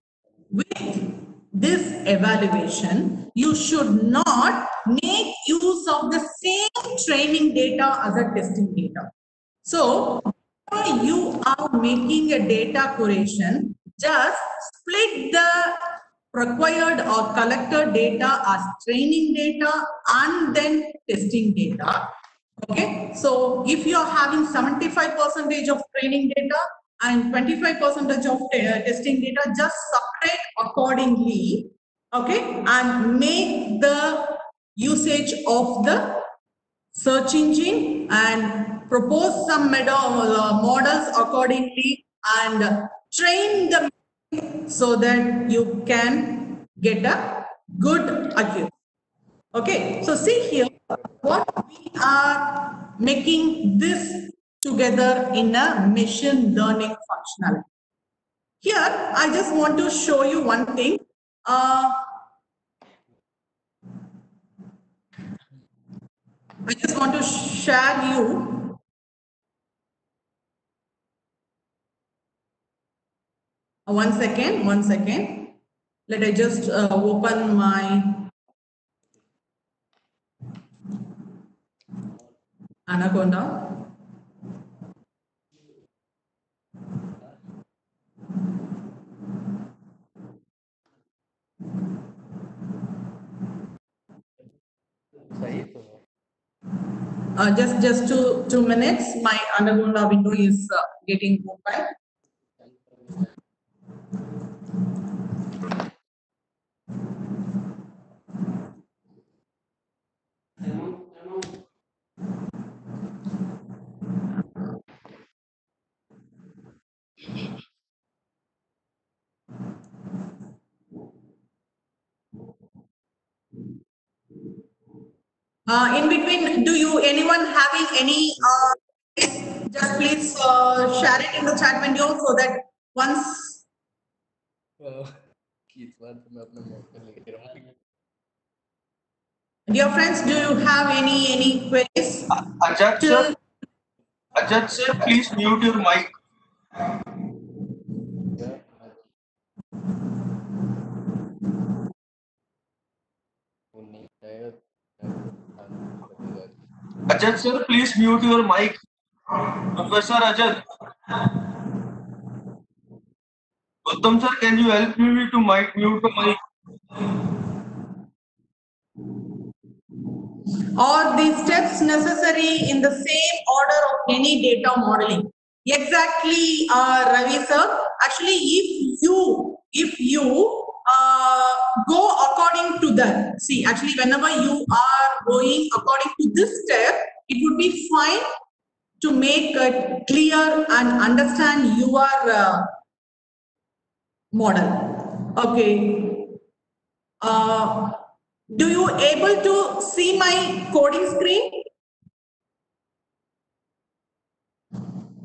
with this evaluation, you should not make use of the same training data as a testing data. So you are making a data curation, just split the required or collected data as training data and then testing data. Okay, so if you are having 75% of training data and 25% of testing data, just separate accordingly. Okay, and make the usage of the search engine and propose some models accordingly and train them so that you can get a good accuracy. Okay, so see here what we are making this together in a machine learning functionality. Here, I just want to show you one thing. I just want to share you. One second, one second. Let I just open my Anaconda. Just 2 minutes. My Anaconda window is getting open. In between, do you anyone having any? Just please share it in the chat window so that once. Dear friends, do you have any queries?
Ajat sir, please mute your mic. Ajat sir, please mute your mic. Professor Ajat. Buddha Uttam sir, can you help me to mute my?
Or the steps necessary in the same order of any data modeling. Exactly, Ravi sir. Actually, if you go according to that, see, actually, whenever you are going according to this step, it would be fine to make it clear and understand your model. Okay. Do you able to see my coding screen?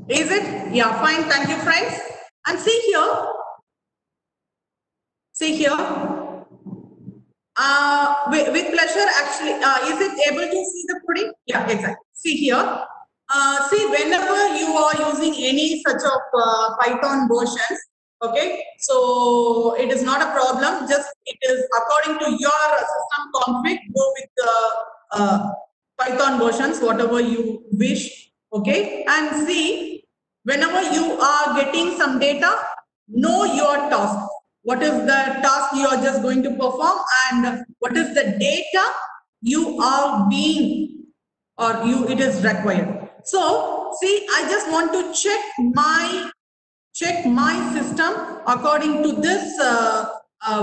Is it? Yeah, fine. Thank you, friends. And see here. See here. With pleasure, actually, is it able to see the coding? Yeah, exactly. See here. See, whenever you are using any such of Python versions, okay, so it is not a problem. Just it is according to your system config. Go with the Python versions, whatever you wish. Okay, and see, whenever you are getting some data, know your task. What is the task you are just going to perform, and what is the data you are being, or you it is required. So see, I just want to check my system according to this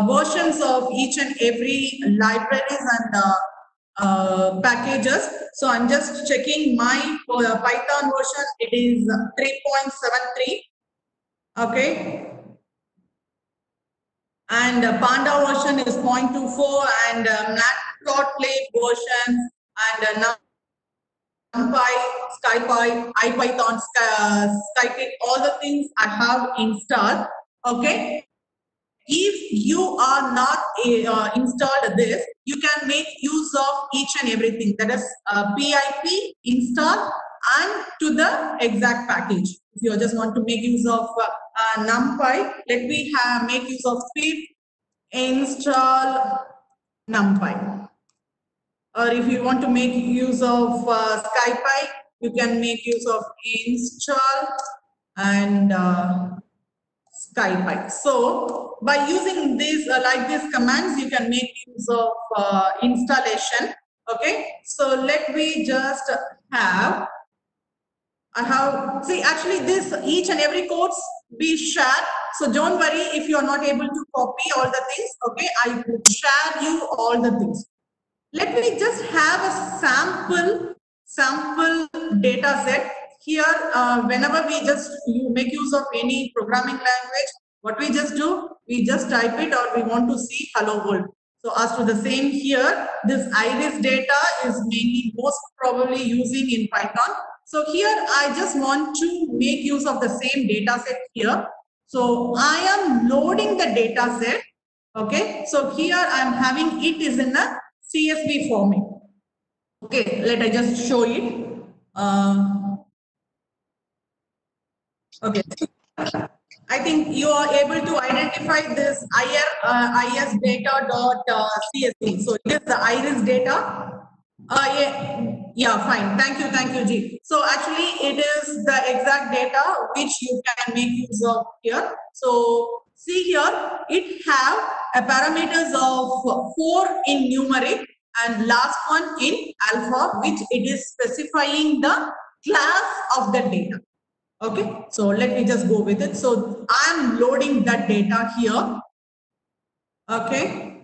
versions of each and every libraries and packages. So I'm just checking my Python version. It is 3.73. Okay. And Panda version is 0.24, and Matplotlib version, and NumPy, SkyPy, IPython, Scikit, all the things I have installed. Okay. If you are not installed this, you can make use of each and everything, that is pip install and to the exact package. If you just want to make use of NumPy, let me make use of pip install NumPy. Or if you want to make use of SkyPy, you can make use of install and SkyPy. So by using this like these commands, you can make use of installation. Okay. So let me just have. I have, see, actually this each and every codes be shared. So don't worry if you are not able to copy all the things. Okay, I will share you all the things. Let me just have a sample data set here. Whenever we just make use of any programming language, what we just do, we just type it, or we want to see hello world. So as to the same here, this iris data is mainly most probably using in Python. So here I just want to make use of the same data set here. So I am loading the data set. Okay, so here I am having it is in a CSV format. Okay, let I just show it. Okay, I think you are able to identify this is data.csv. So it is the iris data. Yeah, fine. Thank you, G. So actually, it is the exact data which you can make use of here. So see here, it have a parameters of 4 in numeric and last one in alpha, which it is specifying the class of the data. Okay, so let me just go with it. So I am loading that data here. Okay,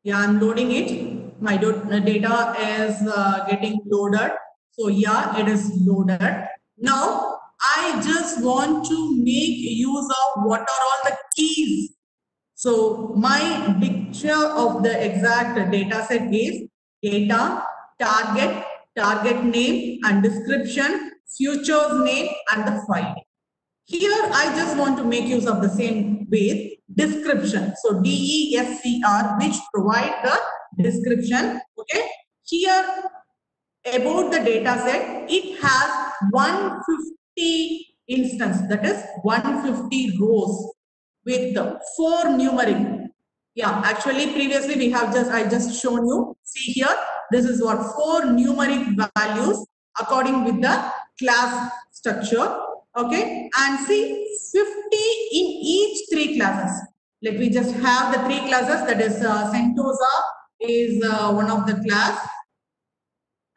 yeah, I'm loading it. My data is getting loaded. So yeah, it is loaded. Now I just want to make use of what are all the keys. So my picture of the exact data set is data, target name and description, futures name and the file. Here I just want to make use of the same with description. So DESCR, which provide the description. Okay. Here about the data set, it has 150 instance, that is 150 rows with 4 numeric. Yeah, actually previously we have I just shown you. See here, this is what 4 numeric values according with the class structure. Okay, and see 50 in each 3 classes. Let me just have the 3 classes. That is Sentosa is one of the class,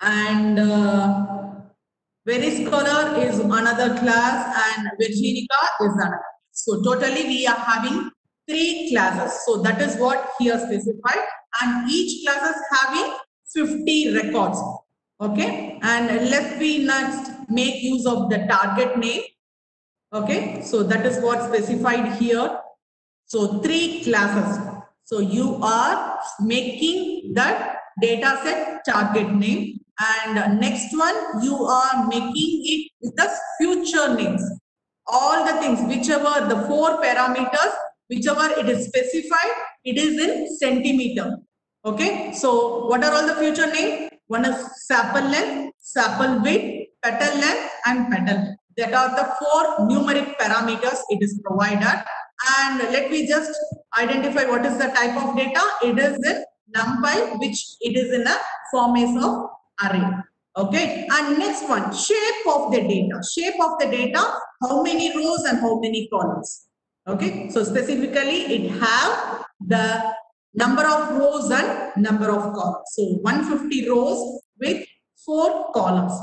and Veris Scholar is another class, and Virginica is another. So totally we are having 3 classes. So that is what here specified, and each class is having 50 records. Okay, and let me next make use of the target name. Okay, so that is what specified here. So 3 classes. So you are making that data set target name, and next one you are making it with the future names. All the things, whichever the 4 parameters, whichever it is specified, it is in centimeter. Okay, so what are all the future names? One is sepal length, sepal width, petal length, and petal length. That are the 4 numeric parameters it is provided. And let me just identify what is the type of data. It is in NumPy, which it is in a format of array. Okay, and next one, shape of the data. Shape of the data, how many rows and how many columns. Okay, so specifically it have the number of rows and number of columns. So 150 rows with 4 columns.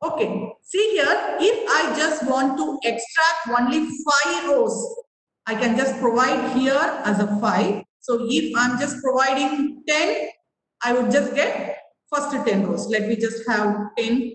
Okay, see here, if I just want to extract only 5 rows, I can just provide here as a 5. So if I'm just providing 10, I would just get first 10 rows. Let me just have 10.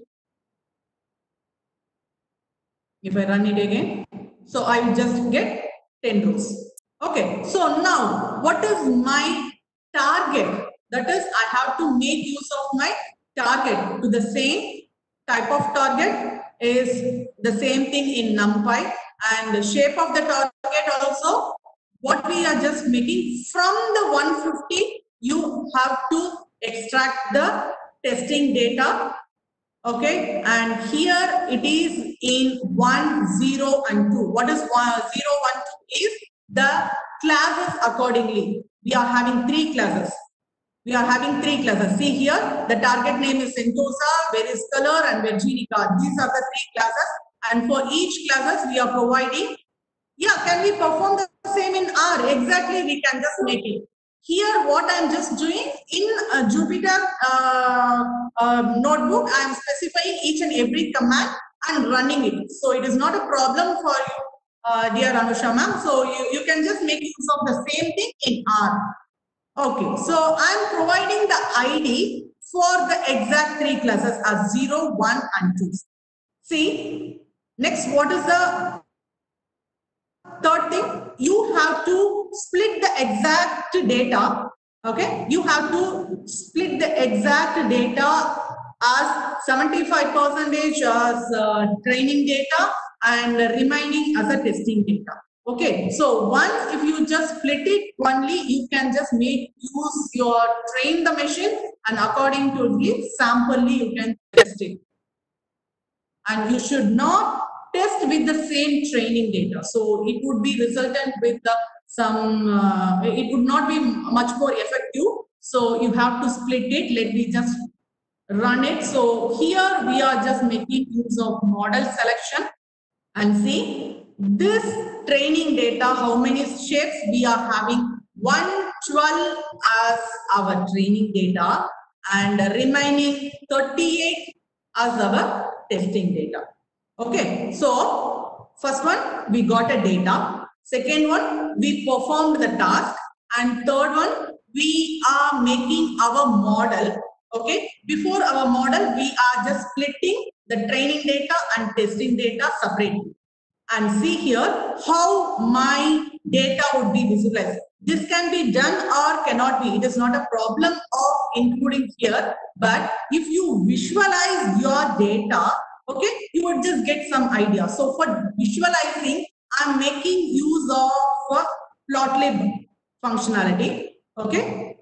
If I run it again, so I will just get 10 rows. Okay, so now what is my target? That is, I have to make use of my target. To the same type of target is the same thing in NumPy, and the shape of the target also, what we are just making from the 150, you have to extract the testing data. Okay, and here it is in 1, 0, and 2. What is 0, 1, 2 is the classes accordingly. We are having 3 classes. We are having 3 classes. See here, the target name is Sentosa, Veris Color, and Virginica. These are the 3 classes. And for each classes, we are providing. Yeah, can we perform the same in R? Exactly, we can just make it. Here, what I'm just doing in Jupyter notebook, I'm specifying each and every command and running it. So it is not a problem for you, dear Anusha ma'am. So you can just make use of the same thing in R. Okay, so I'm providing the ID for the exact 3 classes as 0, 1, and 2. See, next, what is the third thing? You have to split the exact data. Okay, you have to split the exact data as 75% as training data and remaining as a testing data. Okay, so once if you just split it only, you can just train the machine, and according to the sample you can test it. And you should not test with the same training data. So it would be resultant with it would not be much more effective. So you have to split it. Let me just run it. So here we are just making use of model selection, and see this training data, how many shapes we are having. 112 as our training data, and remaining 38 as our testing data. Okay, so first one, we got a data. Second one, we performed the task. And third one, we are making our model. Okay, before our model, we are just splitting the training data and testing data separately. And see here how my data would be visualized. This can be done or cannot be. It is not a problem of including here. But if you visualize your data, okay, you would just get some idea. So for visualizing, I'm making use of Plotlib functionality. Okay.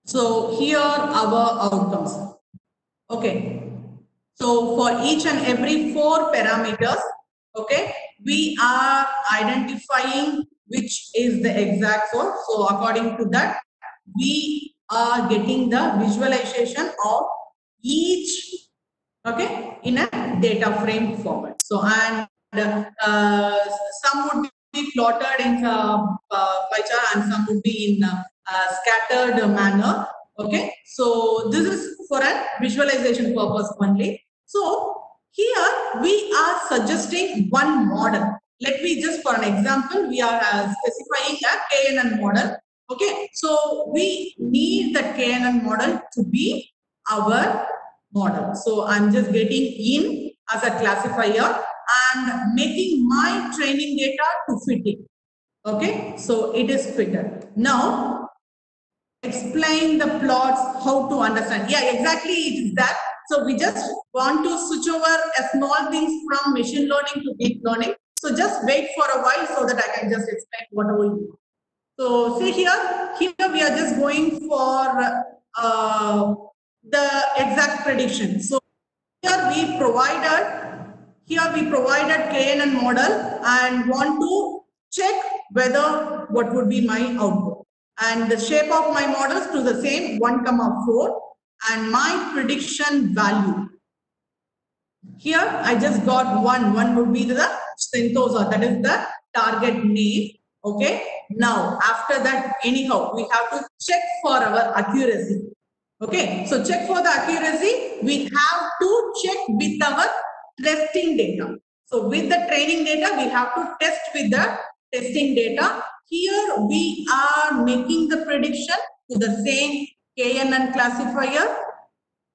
So here are our outcomes. Okay. So for each and every 4 parameters, okay, we are identifying which is the exact one. So according to that, we are getting the visualization of each okay, in a data frame format. So, and some would be plotted in pie chart and some would be in scattered manner. Okay, so this is for a visualization purpose only. So here we are suggesting one model. Let me just, for an example, we are specifying a KNN model. Okay, so we need the KNN model to be our model. So I'm just getting in as a classifier and making my training data to fit it. Okay, so it is fitted. Now explain the plots, how to understand. Yeah, exactly, it is that. So we just want to switch over a small things from machine learning to deep learning. So just wait for a while so that I can just explain whatever you want. So see here we are just going for the exact prediction. So here we provided KNN model and want to check whether what would be my output. And the shape of my models to the same 1,4 and my prediction value. Here I just got one would be the Sentosa, that is the target name. Okay. Now after that, anyhow, we have to check for our accuracy. Okay. So check for the accuracy, we have to check with our testing data. So with the training data, we have to test with the testing data. Here we are making the prediction to the same KNN classifier.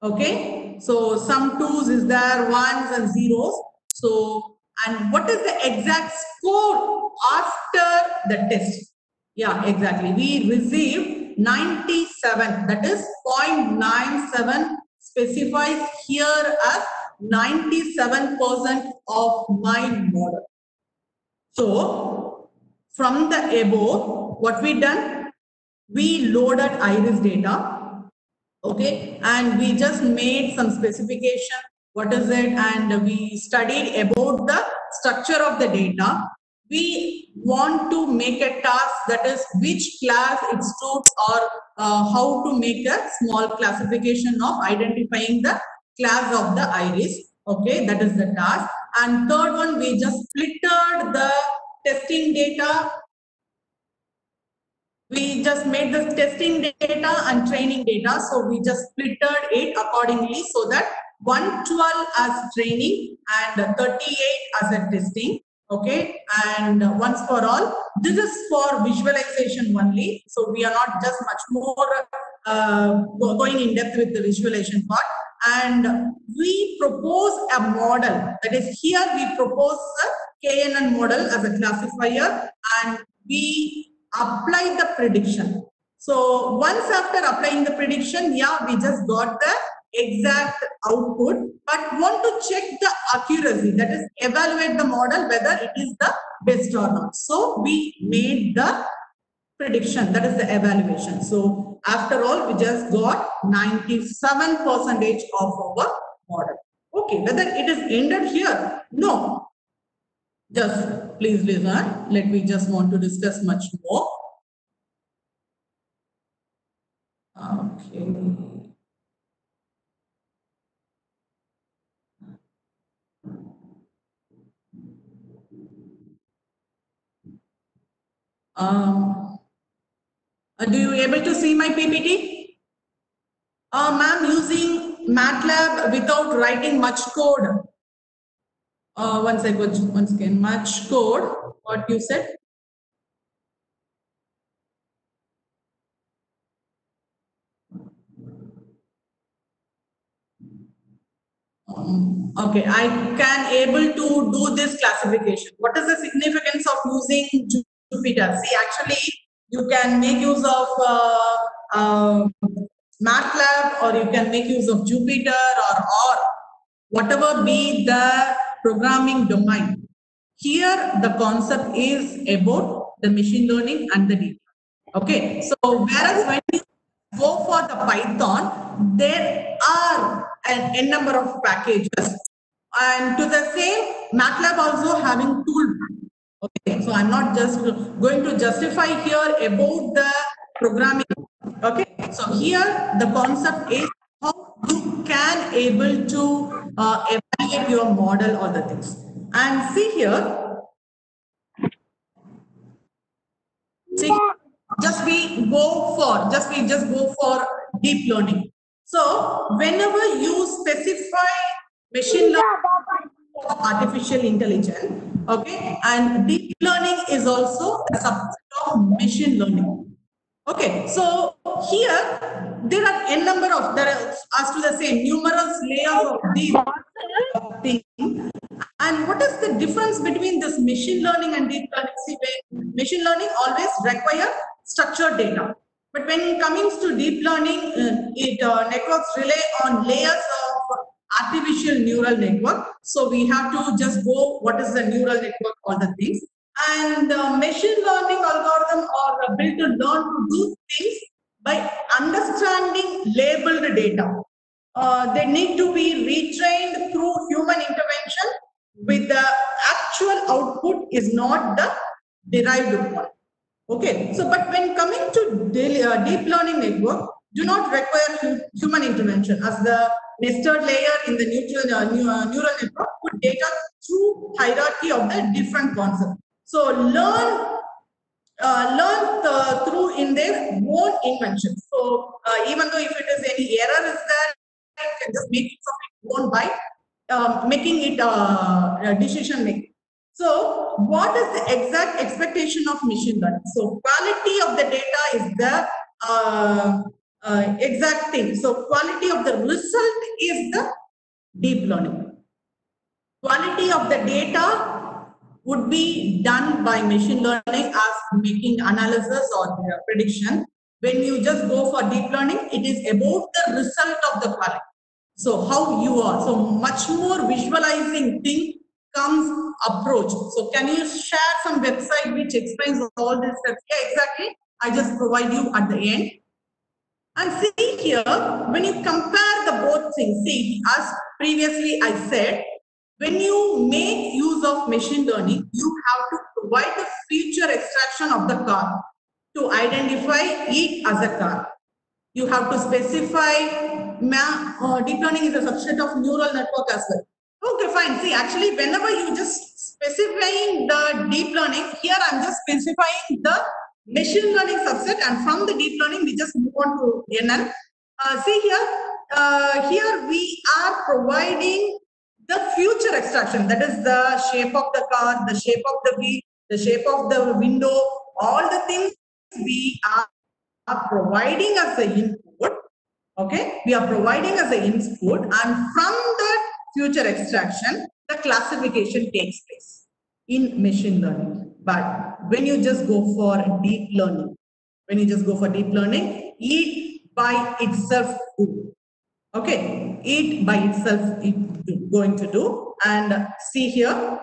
Okay, so some twos is there, ones and zeros. So, and what is the exact score after the test? Yeah, exactly. We received 97, that is 0.97 specifies here as 97% of my model. So, from the above, what we done? We loaded iris data. Okay, and we just made some specification, what is it, and we studied about the structure of the data. We want to make a task, that is which class it suits, or how to make a small classification of identifying the class of the iris. Okay, that is the task. And third one, we just splitted the testing data. We just made the testing data and training data. So we just splitted it accordingly so that 112 as training and 38 as a testing. Okay. And once for all, this is for visualization only. So we are not just much more going in depth with the visualization part. And we propose a model. That is, here we propose a KNN model as a classifier, and we apply the prediction. So once after applying the prediction, yeah, we just got the exact output, but want to check the accuracy, that is evaluate the model whether it is the best or not. So we made the prediction, that is the evaluation. So after all, we just got 97% of our model. Okay, whether it is ended here? No. Just please listen. Let me just want to discuss much more. Okay. Do you able to see my PPT? Ma'am, using MATLAB without writing much code. Once again, much code. What you said? Okay, I can able to do this classification. What is the significance of using Jupyter? See, actually, you can make use of MATLAB, or you can make use of Jupyter, or whatever be the programming domain. Here, the concept is about the machine learning and the data. Okay, so whereas when you go for the Python, there are an n number of packages, and to the same MATLAB also having tool. Okay, so I'm not just going to justify here about the programming. Okay, so here the concept is how you can able to evaluate your model or the things. And see here, see, we just go for deep learning. So whenever you specify machine learning, artificial intelligence, okay, and deep learning is also a subset of machine learning. Okay, so here there are n number of, there are, as to the same, numerous layers of these things. And what is the difference between this machine learning and deep learning? See, machine learning always require structured data. But when it comes to deep learning, networks rely on layers of artificial neural network. So we have to just go, what is the neural network, all the things. And machine learning algorithm are built to learn to do things by understanding labeled data. They need to be retrained through human intervention, with the actual output is not the derived one. Okay, so but when coming to deep learning network, do not require human intervention, as the nested layer in the neural network put data through hierarchy of the different concepts. So learn through in their own invention. So even though if it is any error is there, you can just make it of its own by making it decision making. So what is the exact expectation of machine learning? So quality of the data is the exact thing. So quality of the result is the deep learning. Quality of the data would be done by machine learning as making analysis or prediction. When you just go for deep learning, it is about the result of the quality. So how you are, so much more visualizing thing comes approach. So can you share some website which explains all this? Yeah, exactly. I just provide you at the end. And see here, when you compare the both things, see, as previously I said, when you make use of machine learning, you have to provide the feature extraction of the car to identify it as a car. You have to specify, deep learning is a subset of neural network as well. Okay, fine. See, actually, whenever you just specifying the deep learning, here I'm just specifying the machine learning subset, and from the deep learning, we just move on to NL. See here, here we are providing the future extraction, that is the shape of the car, the shape of the wheel, the shape of the window, all the things we are providing as the input. Okay, we are providing as an input, and from that future extraction, the classification takes place in machine learning. But when you just go for deep learning, it by itself do. Okay, it by itself it going to do. And see here,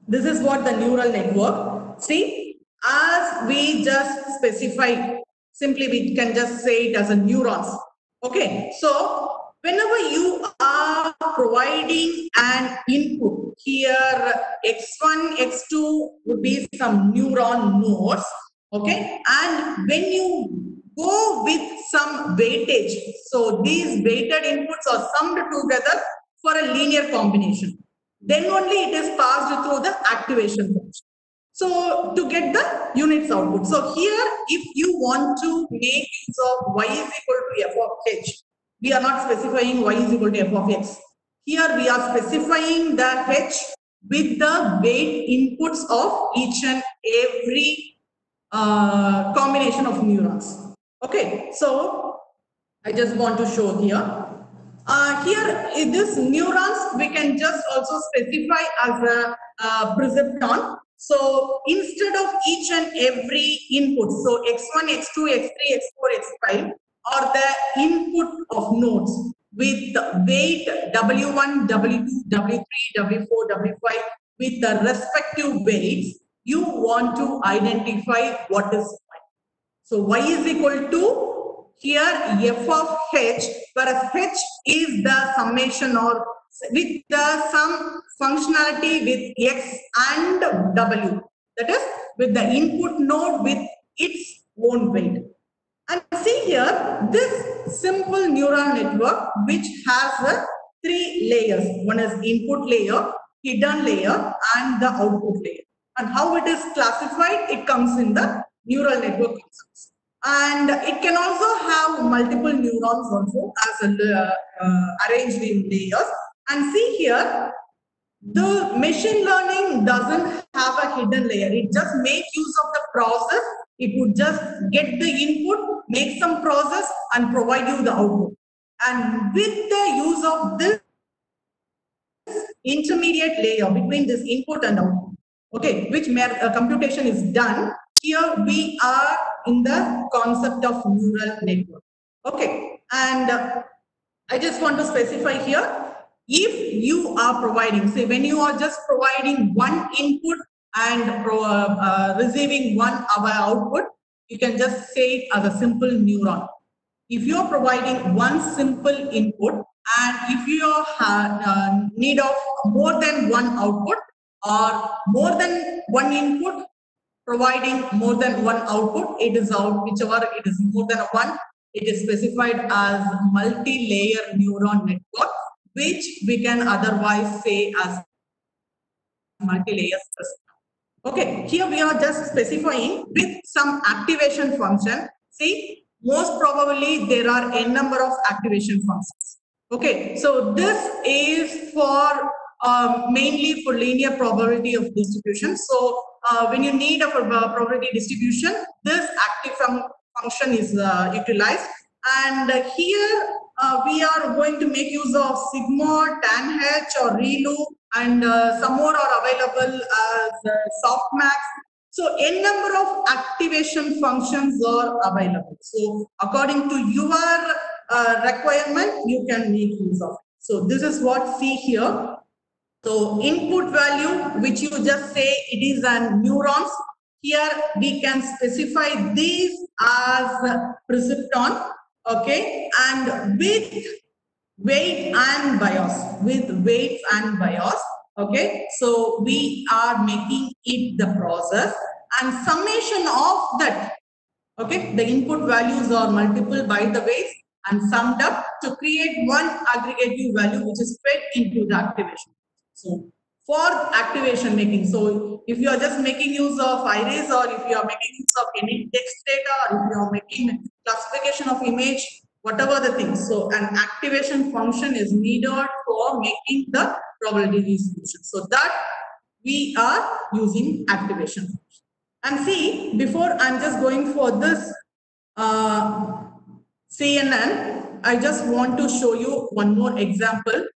this is what the neural network. See, as we just specify, simply we can just say it as a neurons. Okay, so whenever you are providing an input, here x1, x2 would be some neuron nodes. Okay, and when you go with some weightage, so these weighted inputs are summed together for a linear combination. Then only it is passed through the activation function. So to get the units output. So here, if you want to make use of y is equal to f of h, we are not specifying y is equal to f of x. Here we are specifying the h with the weight inputs of each and every combination of neurons. Okay, so I just want to show here. Here in this neurons, we can just also specify as a perceptron. So instead of each and every input, so x1, x2, x3, x4, x5 are the input of nodes with weight w1, w2, w3, w4, w5 with the respective weights. You want to identify what is y. So y is equal to here f of h, whereas h is the summation or with the some functionality with x and w, that is with the input node with its own weight. And see here, this simple neural network which has three layers. One is input layer, hidden layer, and the output layer. And how it is classified, it comes in the neural network concepts. And it can also have multiple neurons also as arranged in layers. And see here, the machine learning doesn't have a hidden layer. It just makes use of the process. It would just get the input, make some process, and provide you the output. And with the use of this intermediate layer between this input and output, okay, which computation is done, here we are in the concept of neural network. Okay, and I just want to specify here, if you are providing, say when you are just providing one input and receiving one output, you can just say it as a simple neuron. If you are providing one simple input and if you have need of more than one output or more than one input, providing more than one output, it is out, whichever it is more than one, it is specified as multi-layer neuron network, which we can otherwise say as multi-layer system. Okay, here we are just specifying with some activation function. See, most probably there are n number of activation functions. Okay, so this is for mainly for linear probability of distribution. So when you need a probability distribution, this active function is utilized. And here we are going to make use of sigma, tan h, or ReLU, and some more are available as softmax. So n number of activation functions are available. So according to your requirement, you can make use of it. So this is what see here. So input value, which you just say it is an neurons. Here we can specify these as perceptron, okay, and with weight and bias, okay. So we are making it the process, and summation of that, okay, the input values are multiplied by the weights and summed up to create one aggregative value which is fed into the activation. So for activation making, so if you are just making use of iris, or if you are making use of any text data, or if you are making classification of image, whatever the things, so an activation function is needed for making the probability distribution. So that we are using activation function. And see, before I'm just going for this CNN, I just want to show you one more example.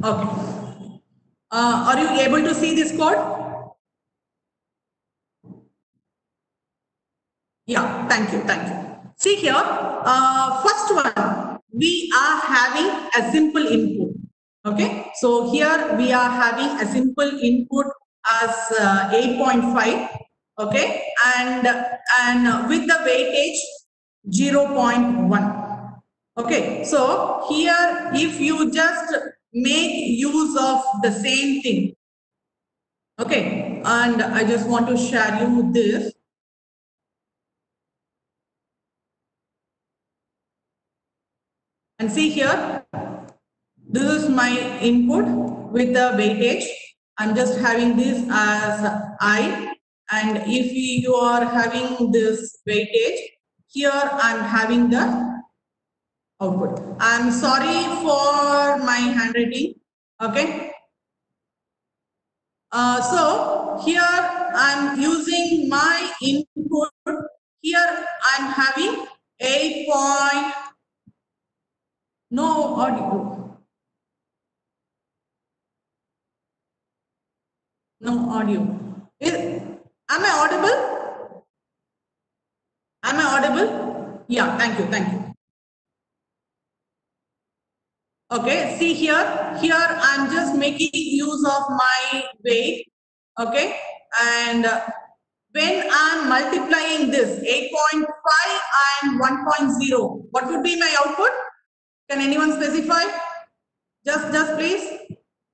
Okay. Are you able to see this code? Yeah, thank you, thank you. See here, first one, we are having a simple input. Okay, so here we are having a simple input as 8.5. Okay, and with the weightage 0.1. Okay, so here if you just make use of the same thing, okay, and I just want to share you this. And see here, this is my input with the weightage. I'm just having this as I, and if you are having this weightage, here I'm having the output. I'm sorry for my handwriting, okay. So here I'm using my input. Here I'm having 8 point, no audio, no audio. Am I audible? Am I audible? Yeah, thank you, thank you. Okay, see here, I'm just making use of my weight, okay, and when I'm multiplying this 8.5 and 1.0, what would be my output? Can anyone specify? Just please.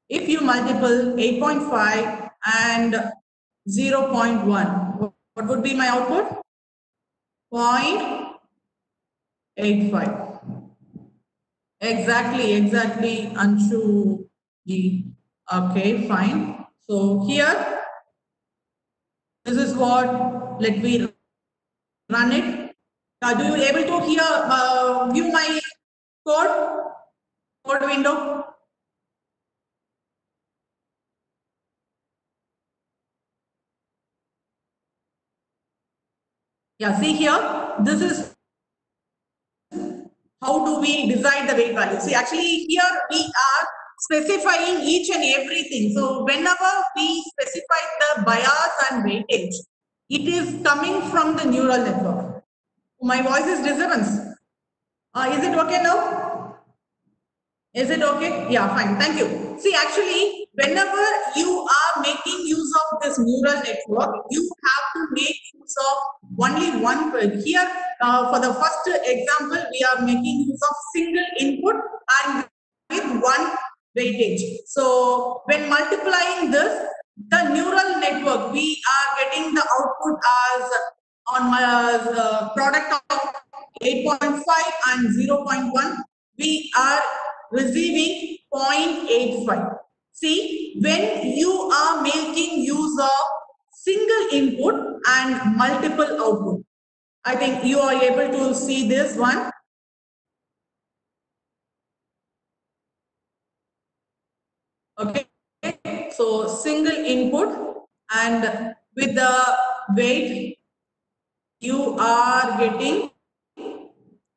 If you multiple 8.5 and 0.1, what would be my output? 0.85. Exactly, Anshu ji. Okay, fine. So here, this is what, let me run it. Do you able to view my code window? Yeah, see here, this is how do we decide the weight value. See, actually here we are specifying each and everything. So whenever we specify the bias and weightage, it is coming from the neural network. My voice is disturbance. Is it okay now? Is it okay? Yeah, fine. Thank you. See, actually, whenever you are making use of this neural network, you have to make use of only one. Here, for the first example, we are making use of single input and with one weightage. So, when multiplying this, the neural network, we are getting the output as on my product of 8.5 and 0.1. We are receiving 0.85. See, when you are making use of single input and multiple output, I think you are able to see this one. Okay, so single input and with the weight, you are getting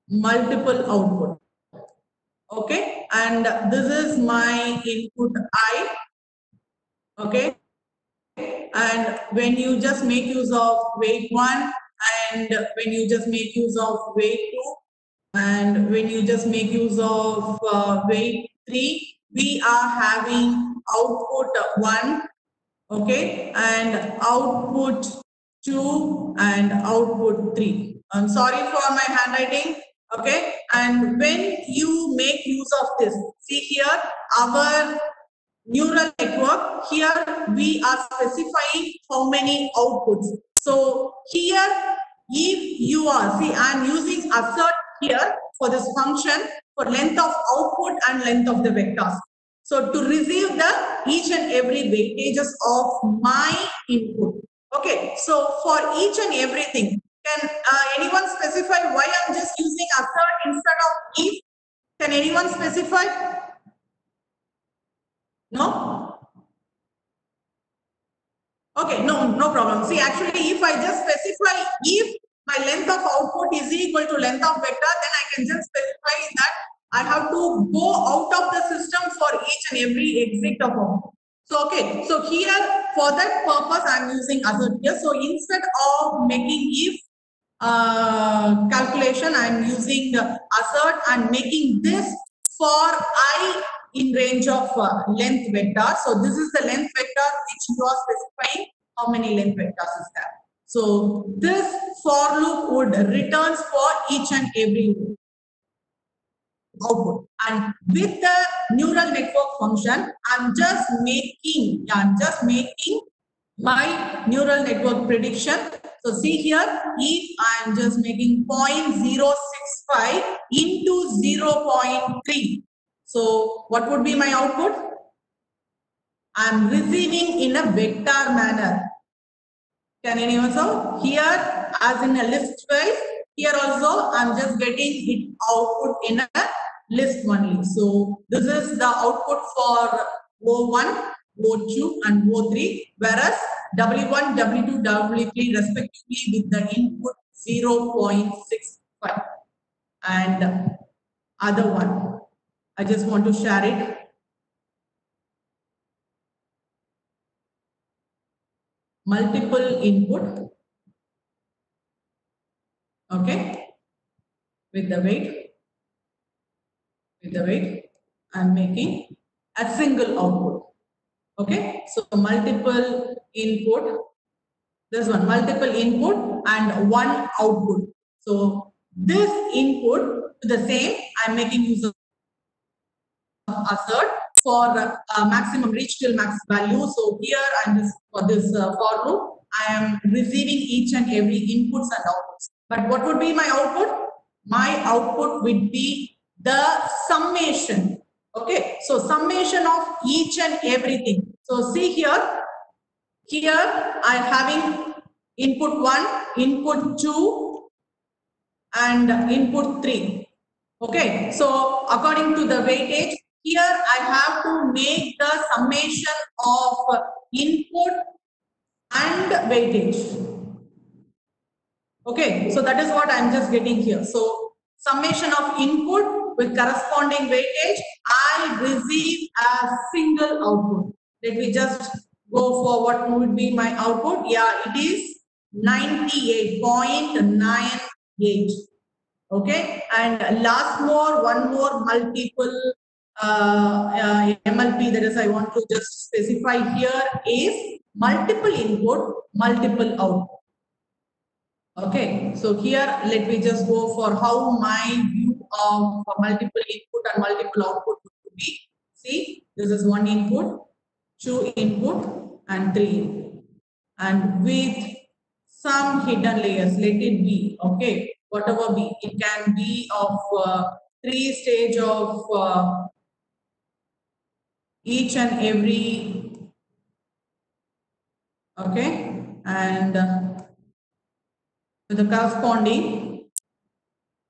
multiple output. Okay, and this is my input I. Okay, and when you just make use of weight 1 and when you just make use of weight 2 and when you just make use of weight 3, we are having output 1, okay, and output 2 and output 3. I'm sorry for my handwriting, okay, and when you make use of this, see here our neural network, here we are specifying how many outputs. So here, if you are, see, I am using assert here for this function for length of output and length of the vectors. So to receive the each and every weightages of my input. Okay, so for each and everything, can anyone specify why I'm just using assert instead of if? Can anyone specify? No? Okay, no problem. See, actually, if I just specify if my length of output is equal to length of vector, then I can just specify that I have to go out of the system for each and every exit of output. So, okay, so here for that purpose, I'm using assert here. So instead of making if calculation, I'm using assert and making this for I in range of length vector. So this is the length vector which you are specifying how many length vectors is there. So this for loop would returns for each and every output. And with the neural network function, I'm just making my neural network prediction. So see here, if I'm just making 0.065 into 0.3. So what would be my output? I'm receiving in a vector manner. Can anyone so here as in a list wise, here also I'm just getting it output in a list only. So this is the output for O1, O2 and O3, whereas W1, W2, W3 respectively with the input 0.65 and other one. I just want to share it. Multiple input, okay, with the weight, I'm making a single output. Okay, so multiple input This one, multiple input and one output. So this input to the same, I'm making use of assert for maximum reach till max value. So here I'm just for this for loop, I am receiving each and every inputs and outputs. But what would be my output? My output would be the summation. Okay, so summation of each and everything. So see here, I'm having input 1, input 2, and input 3. Okay, so according to the weightage, here I have to make the summation of input and weightage. Okay, so that is what I'm just getting here. So summation of input with corresponding weightage, I receive a single output. Let me just go for what would be my output. Yeah, it is 98.98. Okay, and one more multiple MLP, that is I want to just specify here, is multiple input, multiple output. Okay, so here let me just go for how my view of multiple input and multiple output would be. See, this is 1 input, 2 input, and 3 input. And with some hidden layers, let it be, okay, whatever be, it can be of 3 stage of each and every, okay, and with the corresponding,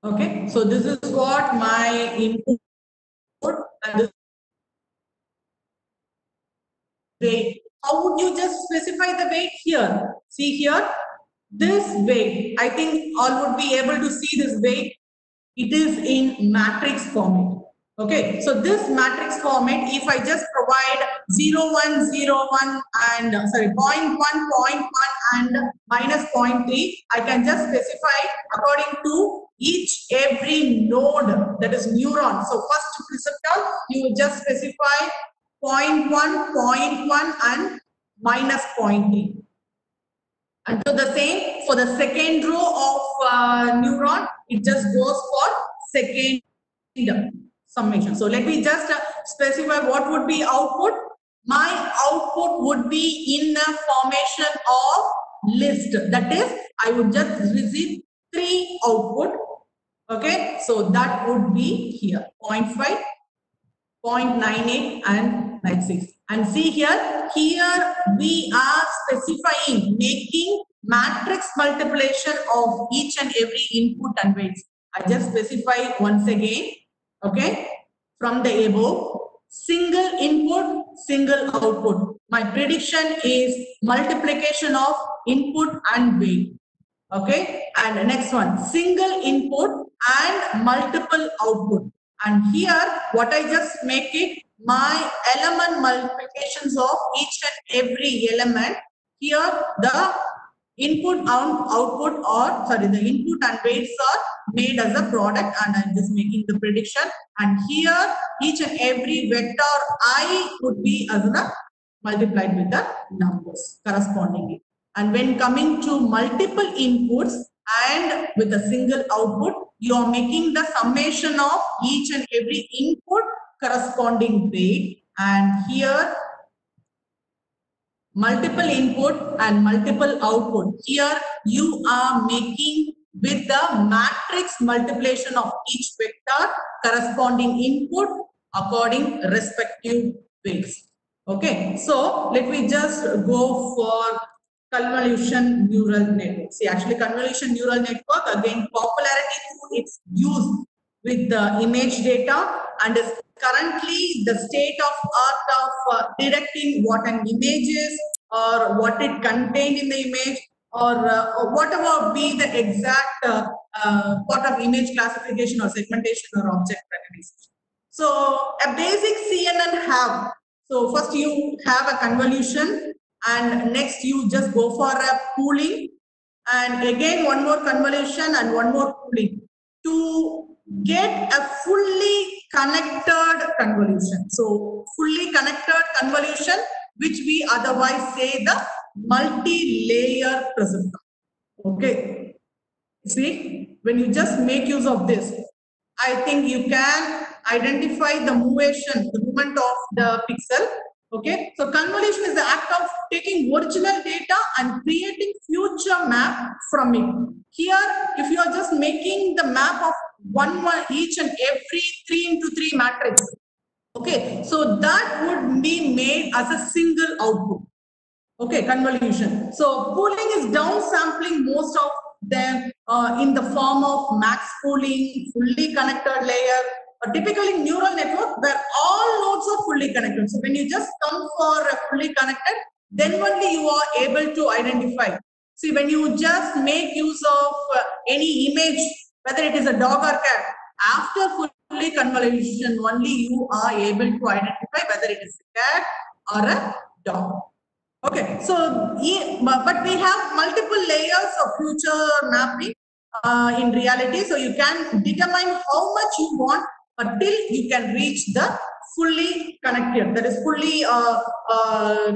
okay, so this is what my input and this weight. How would you just specify the weight here? See here, this weight, I think all would be able to see this weight. It is in matrix format. Okay, so this matrix format, if I just provide 0, 1, 0, 1 and 0.1, 0.1 and minus 0.3, I can just specify according to each every node, that is neuron. So first receptor, you just specify 0.1, 0.1 and minus 0.3. And so the same for the second row of neuron, it just goes for second summation. So let me just specify what would be output. My output would be in the formation of list. That is, I would just receive 3 output. Okay, so that would be here 0.5, 0.98 and 96. And see here we are specifying, making matrix multiplication of each and every input and weights. I just specify once again, okay, from the above, single input, single output. My prediction is multiplication of input and weight. Okay, and the next one, single input and multiple output. And here, what I just make it, my element multiplications of each and every element. Here, the input and output, or sorry, the input and weights are made as a product, and I'm just making the prediction. And here, each and every vector I would be as a multiplied with the numbers correspondingly. And when coming to multiple inputs and with a single output, you are making the summation of each and every input corresponding weight. And here, multiple input and multiple output. Here, you are making with the matrix multiplication of each vector corresponding input according respective weights. Okay, so let me just go for convolution neural network. See, actually convolution neural network, again, popularity through its use with the image data, and is currently the state of art of detecting what an image is, or what it contained in the image, or whatever be the exact part of image classification or segmentation or object recognition. So a basic CNN have, so first you have a convolution, and next you just go for a pooling, and again one more convolution and one more pooling to get a fully connected convolution. So fully connected convolution, which we otherwise say the multi-layer prism. Okay. See, when you just make use of this, I think you can identify the movement of the pixel. Okay, so convolution is the act of taking original data and creating future map from it. Here, if you are just making the map of one each and every 3x3 matrix, okay, so that would be made as a single output. Okay, convolution. So pooling is downsampling most of them in the form of max pooling, fully connected layer, or typically neural network where all nodes are fully connected. So when you just come for a fully connected, then only you are able to identify. See, when you just make use of any image, whether it is a dog or cat, after fully convolution, only you are able to identify whether it is a cat or a dog. Okay, so but we have multiple layers of future mapping in reality. So you can determine how much you want until you can reach the fully connected, that is fully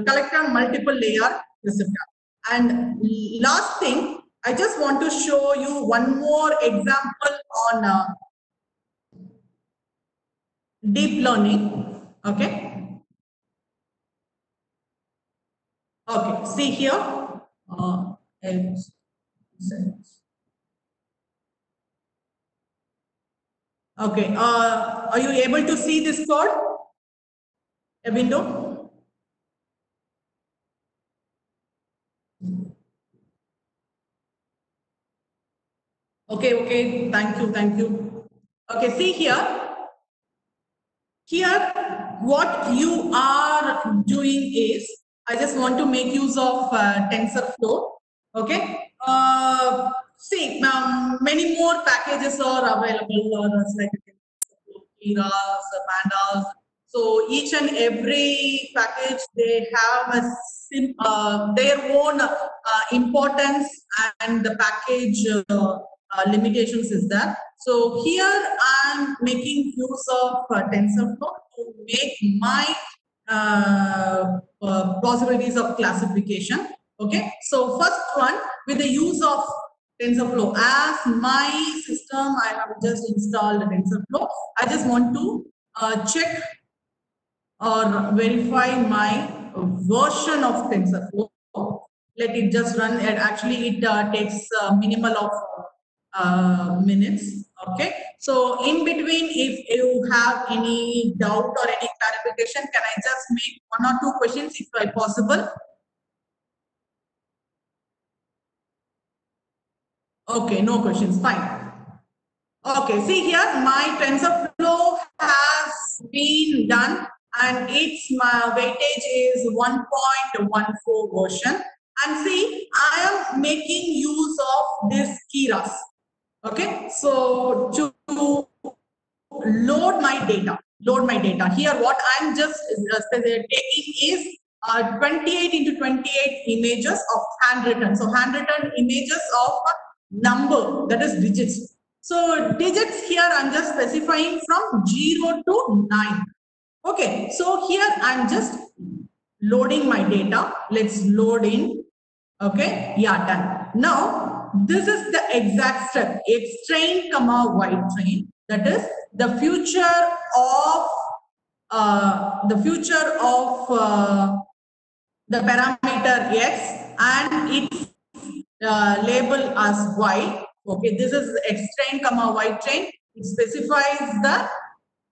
collected multiple layer receptor. And last thing, I just want to show you one more example on deep learning. Okay. Okay, see here. Okay, are you able to see this code? A window? Okay, thank you. Okay, see here. Here, what you are doing is, I just want to make use of TensorFlow. Okay. See, many more packages are available, like Keras, Pandas. So each and every package, they have their own importance, and the package limitations is that. So here I'm making use of TensorFlow to make my possibilities of classification. Okay, so first one, with the use of TensorFlow, as my system, I have just installed TensorFlow. I just want to check or verify my version of TensorFlow. Let it just run. And actually, it takes minimal of minutes. Okay. So in between, if you have any doubt or any clarification, can I just make one or two questions if possible? Okay, no questions. Fine. Okay, see here, my TensorFlow has been done, and its weightage is 1.14 version. And see, I am making use of this Keras. Okay, so to load my data. Here, what I'm just taking is 28 into 28 images of handwritten. So handwritten images of number, that is digits. So digits here I'm just specifying from 0 to 9. Okay, so here I'm just loading my data. Let's load in. Okay, yeah, done. Now this is the exact step: X train, Y train. That is the future of the parameter X, and its label as Y. Okay, this is X train, Y train. It specifies the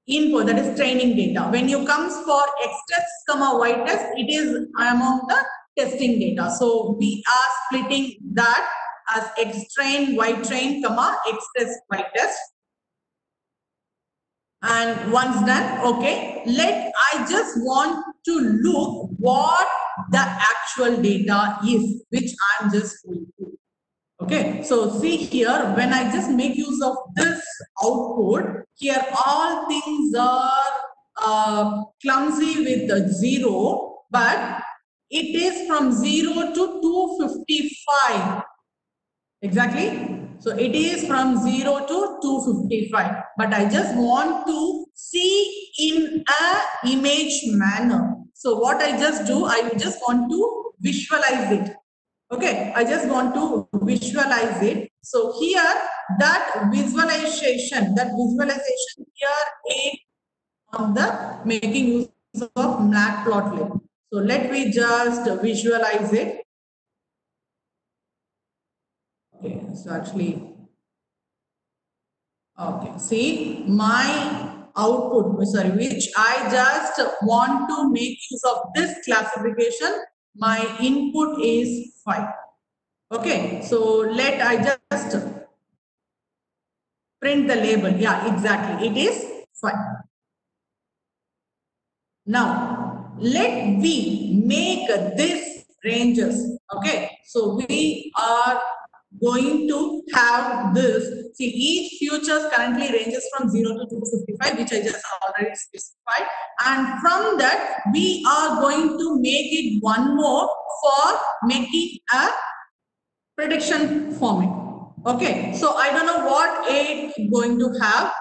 input, that is training data. When you comes for X test, Y test, it is among the testing data. So we are splitting that as X train, Y train, X test, Y test. And once done, okay, I just want to look what the actual data is, which I'm just going to. Okay, so see here, when I just make use of this output, here all things are clumsy with the 0, but it is from 0 to 255. Exactly. So it is from 0 to 255. But I just want to see in a image manner. So what I just do, I just want to visualize it. Okay, I just want to visualize it. So here, that visualization here is on the making use of matplotlib. So let me just visualize it. Okay, so actually, okay, see my output, sorry, which I just want to make use of this classification. My input is 5. Okay, so I just print the label. Yeah, exactly. It is 5. Now, let we make this ranges. Okay, so we are going to have this. See, each futures currently ranges from 0 to 255, which I just already specified. And from that, we are going to make it one more for making a prediction format. Okay, so I don't know what it is going to have.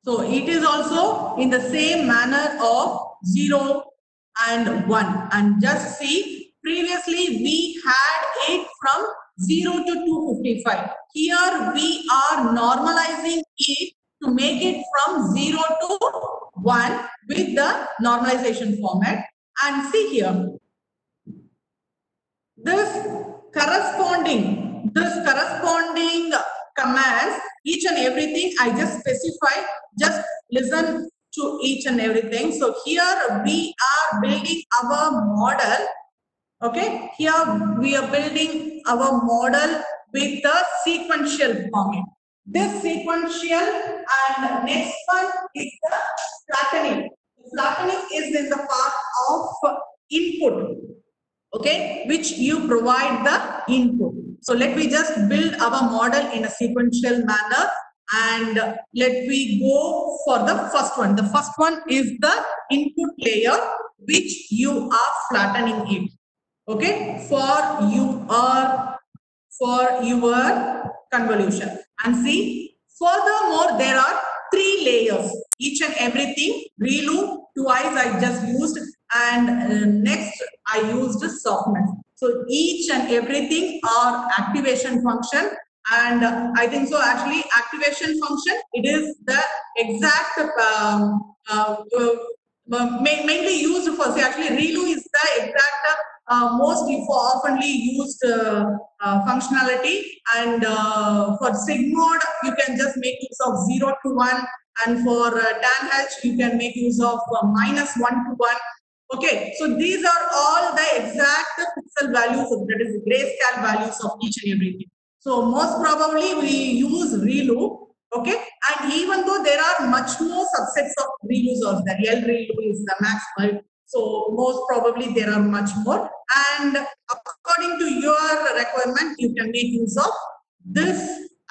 So it is also in the same manner of 0 and 1. And just see, previously we had it from 0 to 255. Here we are normalizing it to make it from 0 to 1 with the normalization format. And see here, this corresponding commands, each and everything I just specify, just listen to each and everything. So here we are building our model. Okay, here we are building our model with the sequential format. This sequential, and next one is the flattening. Flattening is in the part of input. Okay, which you provide the input. So let me just build our model in a sequential manner, and let me go for the first one. The first one is the input layer, which you are flattening it. Okay, for your convolution. And see, furthermore, there are 3 layers, each and everything. ReLU twice I just used, and next I used softness. So each and everything are activation function, and I think so actually activation function, it is the exact mainly used for, say actually ReLU is the exact most oftenly used functionality, and for sigmod you can just make use of 0 to 1, and for tanh you can make use of -1 to 1. Okay, so these are all the exact pixel values, that is grayscale values of each and everything. So most probably we use ReLU. Okay, and even though there are much more subsets of ReLUs, or the LReLU is the max, right? So most probably there are much more, and according to your requirement, you can make use of this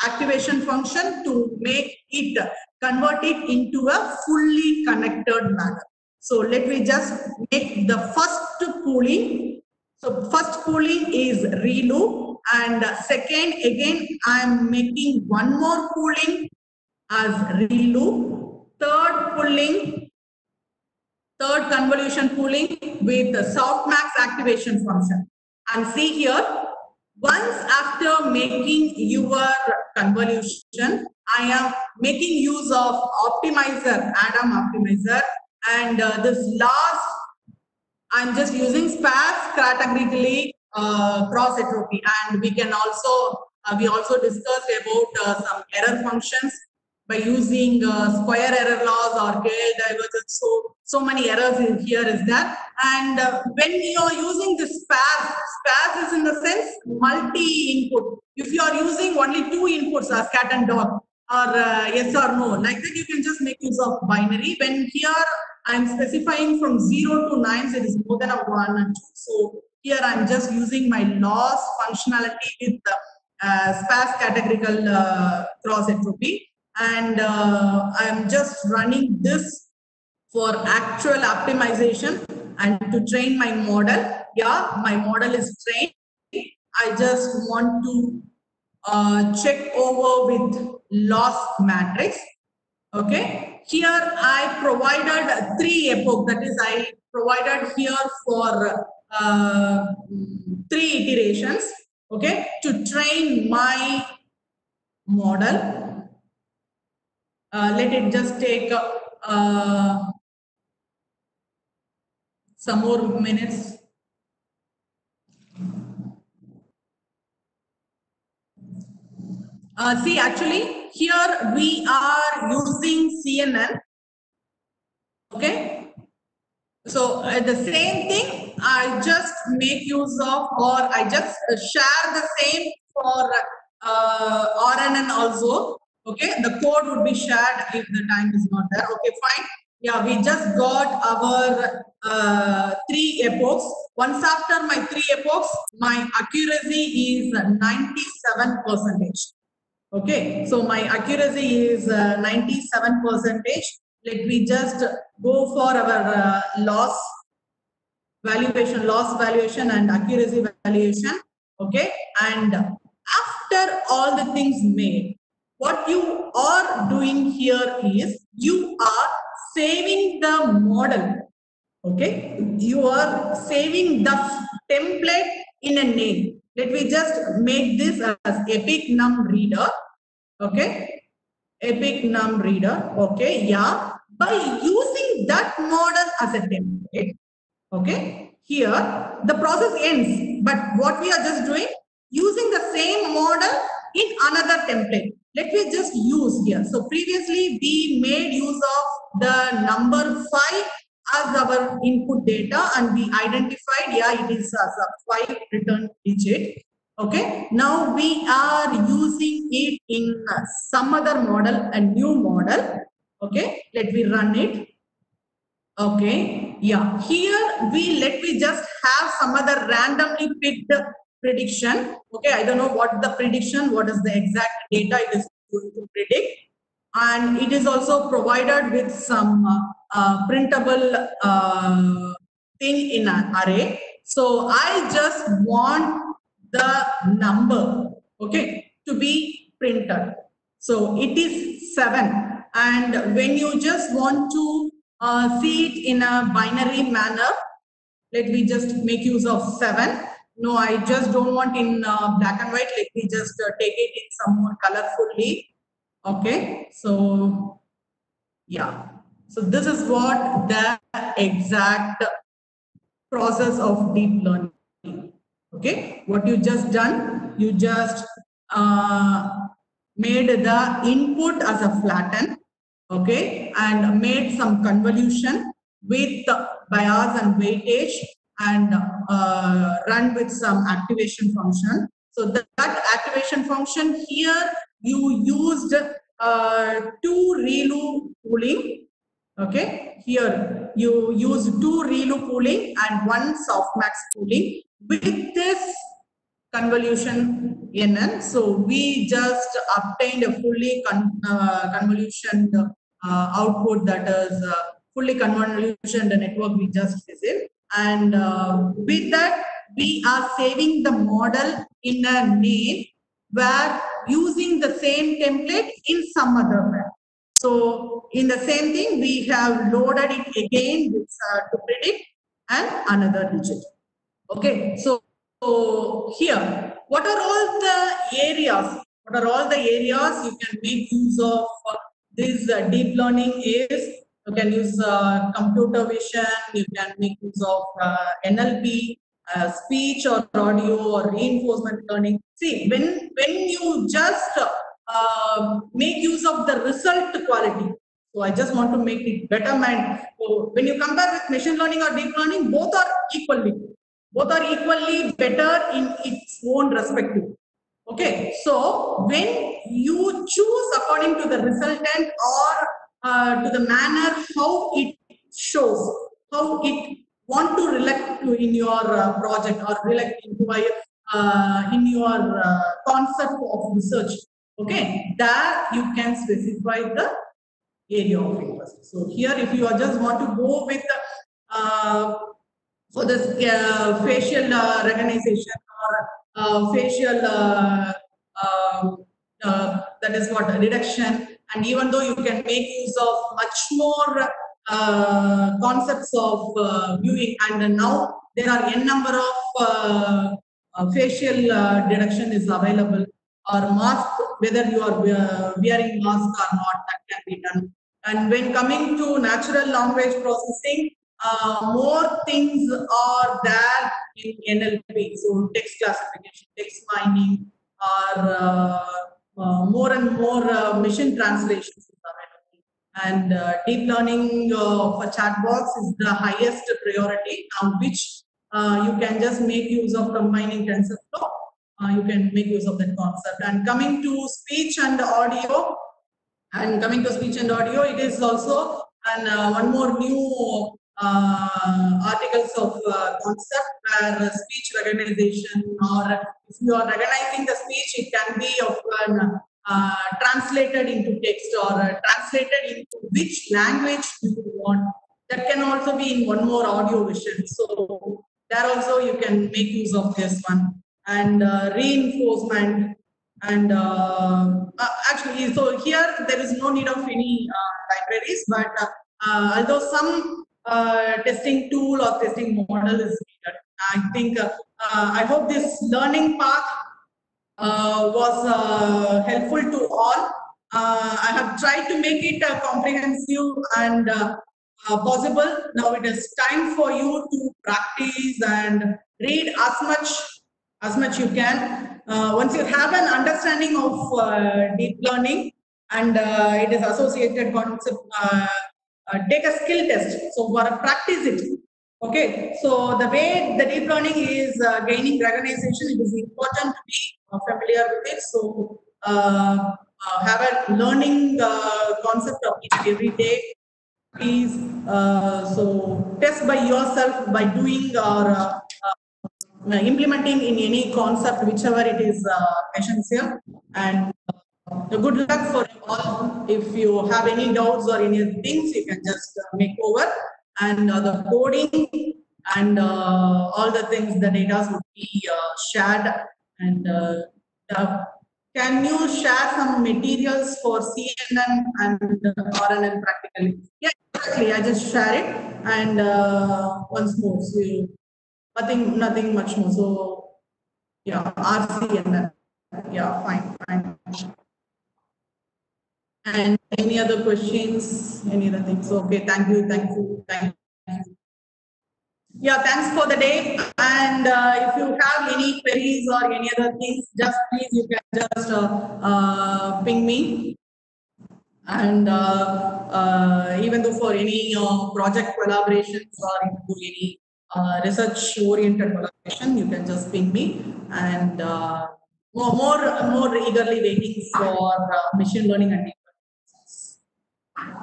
activation function to make it, convert it into a fully connected manner. So let me just make the first pooling. So first pooling is ReLU, and second again I am making one more pooling as ReLU. Third convolution pooling with the softmax activation function. And see here, once after making your convolution, I am making use of optimizer, Adam optimizer, and this last, I'm just using sparse categorically cross entropy, and we can also we also discussed about some error functions by using square error laws or KL divergence. So many errors in here is there. And when you are using this sparse is in the sense multi-input. If you are using only 2 inputs, as cat and dog, or yes or no, like that, you can just make use of binary. When here I'm specifying from 0 to 9, so it is more than a 1 and 2. So here I'm just using my loss functionality with the sparse categorical cross entropy. And I'm just running this for actual optimization and to train my model. Yeah, my model is trained. I just want to check over with loss matrix. Okay, here I provided 3 epoch, that is I provided here for 3 iterations, okay, to train my model. Let it just take some more minutes. See, actually, here we are using CNN. Okay. So the same thing, I just make use of, or I just share the same for RNN also. Okay. The code would be shared if the time is not there. Okay, fine. Yeah, we just got our 3 epochs. Once after my 3 epochs, my accuracy is 97%. Okay, so my accuracy is 97%. Let me just go for our loss valuation and accuracy valuation. Okay, and after all the things made, what you are doing here is you are saving the model. Okay, you are saving the template in a name. Let me just make this as Epic Num Reader. Okay, Epic Num Reader. Okay, yeah. By using that model as a template, okay, here the process ends. But what we are just doing, using the same model in another template. Let me just use here. So previously we made use of the number 5 as our input data, and we identified, yeah, it is as a 5 return digit. Okay, now we are using it in some other model, a new model. Okay, let me run it. Okay, yeah, here let me just have some other randomly picked prediction. Okay, I don't know what the prediction, what is the exact data it is going to predict. And it is also provided with some printable thing in an array. So I just want the number, okay, to be printed. So it is 7. And when you just want to see it in a binary manner, let me just make use of 7. No, I just don't want in black and white. Let me just take it in some more colorfully. Okay, so yeah, so this is what the exact process of deep learning. Okay, what you just done, you just made the input as a flatten, okay, and made some convolution with bias and weightage, and run with some activation function. So that activation function here, you used 2 ReLU pooling. Okay, here you use 2 ReLU pooling and 1 softmax pooling with this convolution NN. So we just obtained a fully convolution output, that is fully convolution network we just received. And with that, we are saving the model in a name where using the same template in some other way. So in the same thing, we have loaded it again with, to predict and another digit. Okay, so here, what are all the areas? What are all the areas you can make use of this deep learning is? You can use computer vision, you can make use of NLP, speech or audio or reinforcement learning. See, when you just make use of the result quality, so I just want to make it better. So when you compare with machine learning or deep learning, both are equally better in its own respective. Okay, so when you choose according to the resultant or to the manner how it shows, how it want to relate to in your project or relate into in your concept of research. Okay, there you can specify the area of interest. So here, if you just want to go with for this facial recognition or facial that is what reduction, and even though you can make use of much more concepts of viewing, and now there are n number of facial deduction is available, or mask, whether you are wearing mask or not, that can be done. And when coming to natural language processing, more things are there in NLP. So text classification, text mining, or more and more machine translations is available. And deep learning for chatbots is the highest priority, on which you can just make use of combining TensorFlow. You can make use of that concept. And coming to speech and audio, it is also one more new articles of concept where speech recognition, or if you are recognizing the speech, it can be of translated into text, or translated into which language you want. That can also be in one more audio vision. So there also you can make use of this one. And reinforcement. And actually, so here there is no need of any libraries, but although some testing tool or testing model is needed, I think I hope this learning path was helpful to all. I have tried to make it comprehensive and possible. Now it is time for you to practice and read as much you can. Once you have an understanding of deep learning and it is associated concept, take a skill test. So for practice it. Okay, so the way the deep learning is gaining recognition, it is important to be familiar with it. So have a learning concept of it every day. Please, so test by yourself by doing or implementing in any concept, whichever it is essential. And good luck for you all. If you have any doubts or any things, you can just make over. And the coding and all the things, the data would be shared. And can you share some materials for CNN and RNN practically? Yeah, exactly. I just share it. And once more, so nothing much more. So yeah, RCNN. Yeah, fine. And any other questions? Any other things? Okay, thank you. Yeah, thanks for the day. And if you have any queries or any other things, just please, you can just ping me. And even though for any project collaborations or into any research-oriented collaboration, you can just ping me. And more eagerly waiting for machine learning and deep learning.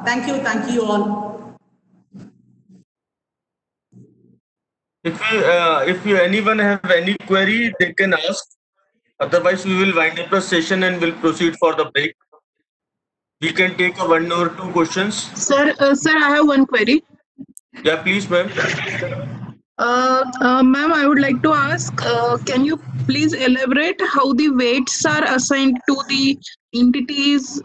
Thank you all.
If anyone have any query, they can ask. Otherwise, we will wind up the session and will proceed for the break. We can take one or two questions.
Sir, I have one query.
Yeah, please, ma'am.
Ma'am, I would like to ask, can you please elaborate how the weights are assigned to the entities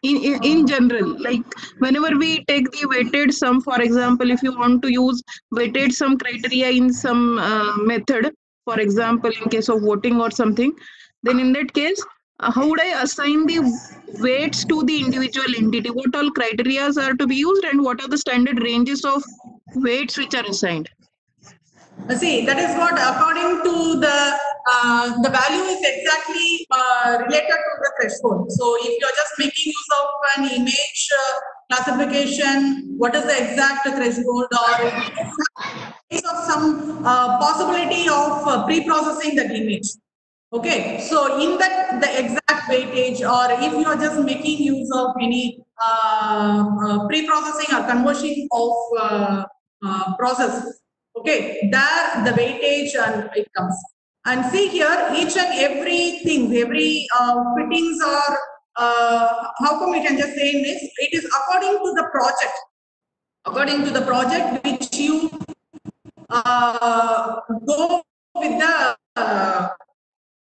in general? Like whenever we take the weighted sum, for example, if you want to use weighted sum criteria in some method, for example, in case of voting or something, then in that case, how would I assign the weights to the individual entity? What all criteria are to be used, and what are the standard ranges of weights which are assigned?
See, that is what according to the value is exactly related to the threshold. So if you're just making use of an image classification, what is the exact threshold, or of some possibility of pre-processing that image. Okay, so in that the exact weightage, or if you are just making use of any pre-processing or conversion of process. Okay, there the weightage and it comes. And see here, each and everything, every fittings are, how come we can just say in this? It is according to the project. According to the project which you go with the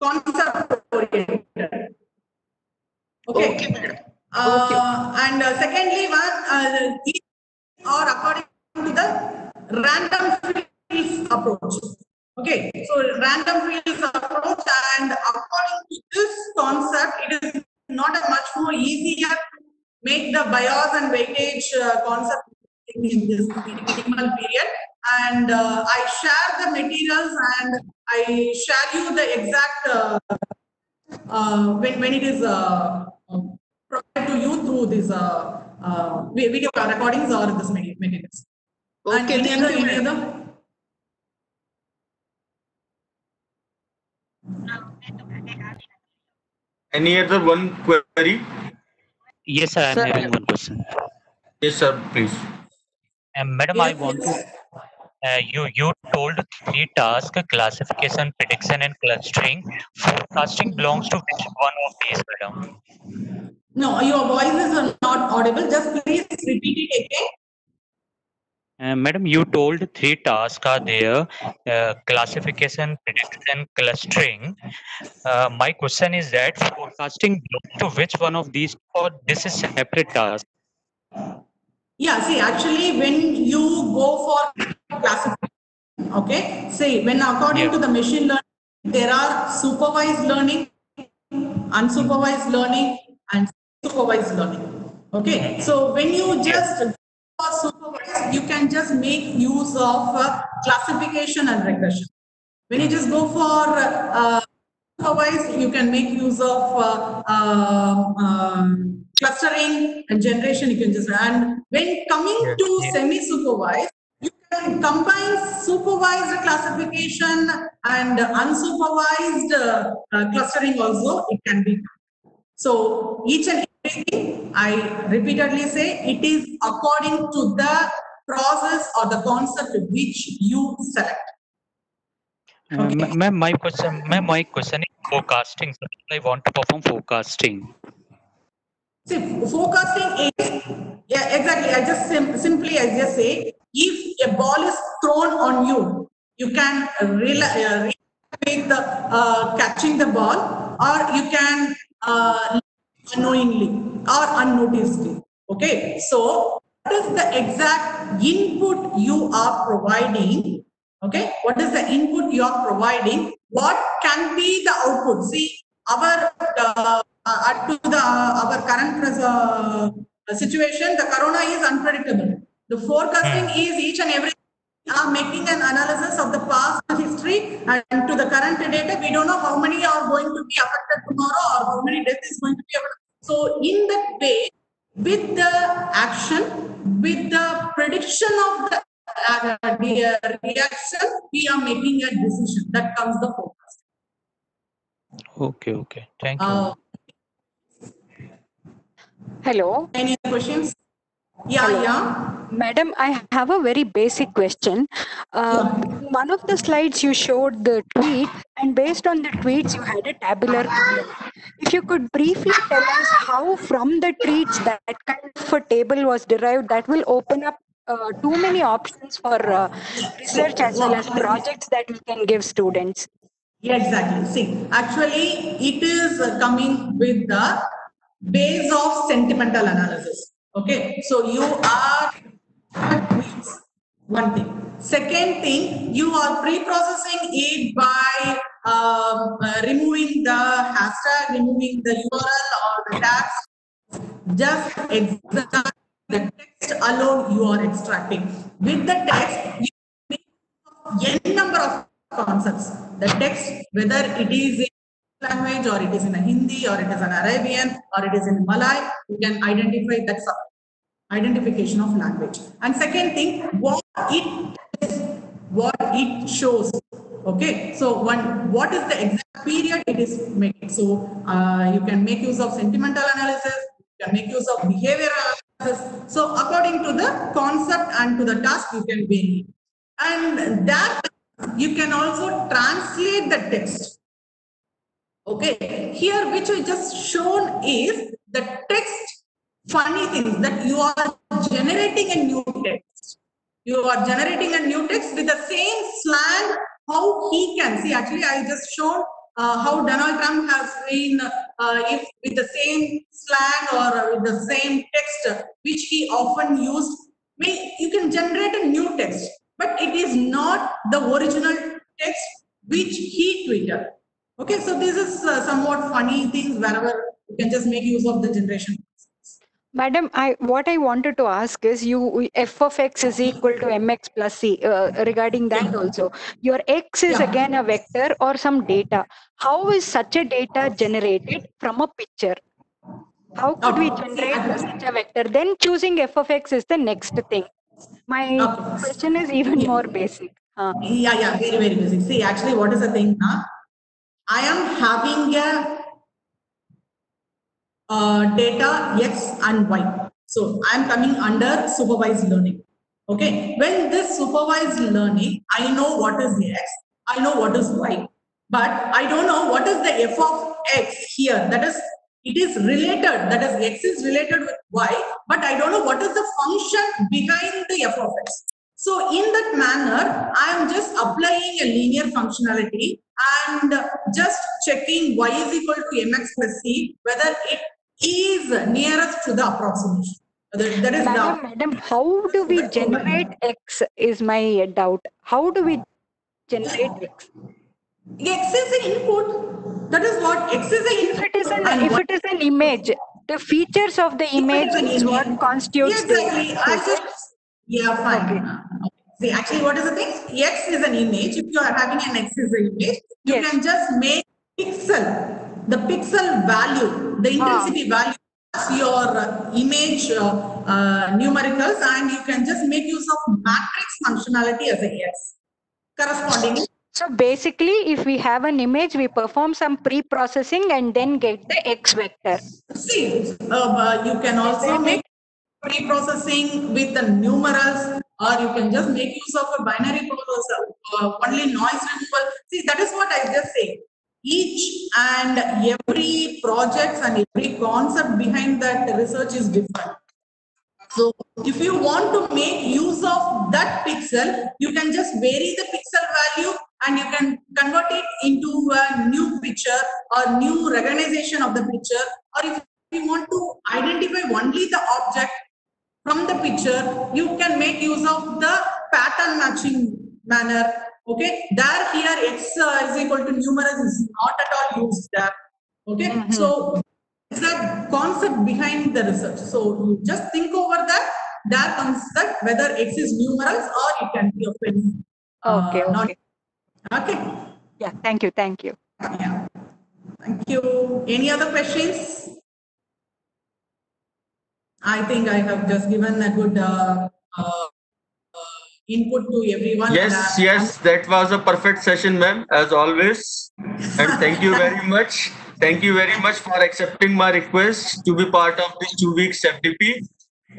concept oriented. Okay. And secondly, one, or according to the random fields approach. Okay, so random fields approach, and according to this concept, it is not a much more easier to make the bias and weightage concept in this minimal period. And I share the materials and I share you the exact when it is provided to you through this video recordings or this materials. And
Okay, thank you,
any
ma'am.
other?
Any other one query?
Yes, sir, I am
Sir,
having one question.
Yes, sir, please.
Madam, I
Yes,
want to,
yes.
you told three tasks: classification, prediction, and clustering. Forecasting belongs to which one of these, madam?
No, your voice is not audible. Just please repeat it again.
Madam, you told three tasks are there: classification, prediction, clustering. My question is that forecasting belongs to which one of these, or this is separate task?
Yeah, see, actually, when you go for classification, okay, see, when according
Yeah.
to the machine learning, there are supervised learning, unsupervised learning, and supervised learning. Okay, so when you just go for supervised, you can just make use of classification and regression. When you just go for supervised, you can make use of clustering and generation. You can just, and when coming
Yes.
to
Yes.
semi-supervised, you can combine supervised classification and unsupervised clustering also. It can be. So each and everything, I repeatedly say, it is according to the process or the concept which you select. Okay.
Ma'am, my question is forecasting. Suppose I want to perform forecasting.
See, forecasting is, yeah, exactly. I just simply, I just say, if a ball is thrown on you, you can relate the catching the ball, or you can unknowingly or unnoticedly. Okay, so what is the exact input you are providing? Okay, what is the input you are providing? What can be the output? See, our to the our current situation, the corona is unpredictable. The forecasting is each and every are making an analysis of the past history and to the current data. We don't know how many are going to be affected tomorrow or how many deaths is going to be affected. So in that way, with the action, with the prediction of the reaction, we are making a decision. That comes the forecast.
Okay. Thank you.
Hello.
Any questions? Yeah,
Hello.
yeah.
Madam, I have a very basic question. One of the slides you showed the tweet, and based on the tweets, you had a tabular column. If you could briefly tell us how from the tweets that kind of a table was derived, that will open up too many options for research as well as projects that we can give students.
Yeah, exactly. See, actually, it is coming with the base of sentimental analysis. Okay, so you are one thing. Second thing, you are pre-processing it by removing the hashtag, removing the URL or the tags. Just exactly the text alone you are extracting. With the text, you make n number of concepts. The text, whether it is in language or it is in a Hindi or it is an Arabian or it is in Malay, you can identify that identification of language. And second thing, what it shows. Okay, so what is the exact period it is making? So you can make use of sentimental analysis, you can make use of behavioral analysis. So according to the concept and to the task, you can vary. And that you can also translate the text. Okay, here which I just shown is the text. Funny things that you are generating a new text. You are generating a new text with the same slang. How he can see? Actually, I just showed how Donald Trump has been, if with the same slang or with the same text which he often used you can generate a new text, but it is not the original text which he tweeted. Okay, so this is somewhat funny things wherever you can just make use of the generation.
Madam, what I wanted to ask is f of x is equal to mx plus c. Regarding that also, your x is
Yeah.
again a vector or some data. How is such a data generated from a picture? How could we generate such a vector? Then choosing f of x is the next thing. My question is even more basic.
Yeah, very, very basic. See, actually, what is the thing now? I am having a data x and y. So I'm coming under supervised learning. Okay, when this supervised learning, I know what is x, I know what is y, but I don't know what is the f of x here. That is, it is related, that is x is related with y, but I don't know what is the function behind the f of x. So in that manner, I am just applying a linear functionality and just checking y is equal to mx plus c, whether it is nearest to the approximation. That is
Madam, how do we generate x is my doubt. How do we generate x?
X is an input. That is what X is an input.
If it is an image, the features of the image is what constitutes
exactly.
the.
Yeah, fine. Okay. See, actually, what is the thing? X is an image. If you are having an X is an image, you can just make pixel, the pixel value, the intensity value as your image numericals, and you can just make use of matrix functionality as a X corresponding.
So basically, if we have an image, we perform some pre-processing and then get the X vector.
See, you can also make pre-processing with the numerals, or you can just make use of a binary processor, only noise removal. See, that is what I just say. Each and every project and every concept behind that research is different. So if you want to make use of that pixel, you can just vary the pixel value and you can convert it into a new picture or new recognition of the picture. Or if you want to identify only the object from the picture, you can make use of the pattern matching manner. Okay, there here x is equal to numerals is not at all used there. Okay, so it's the concept behind the research. So you just think over that. There comes that whether x is numerals or it can be of any.
Okay.
Okay.
Yeah. Thank you.
Yeah. Thank you. Any other questions? I think I have just given a good input to everyone.
Yes, that was a perfect session, ma'am, as always. And thank you very much. Thank you very much for accepting my request to be part of this 2 weeks FDP.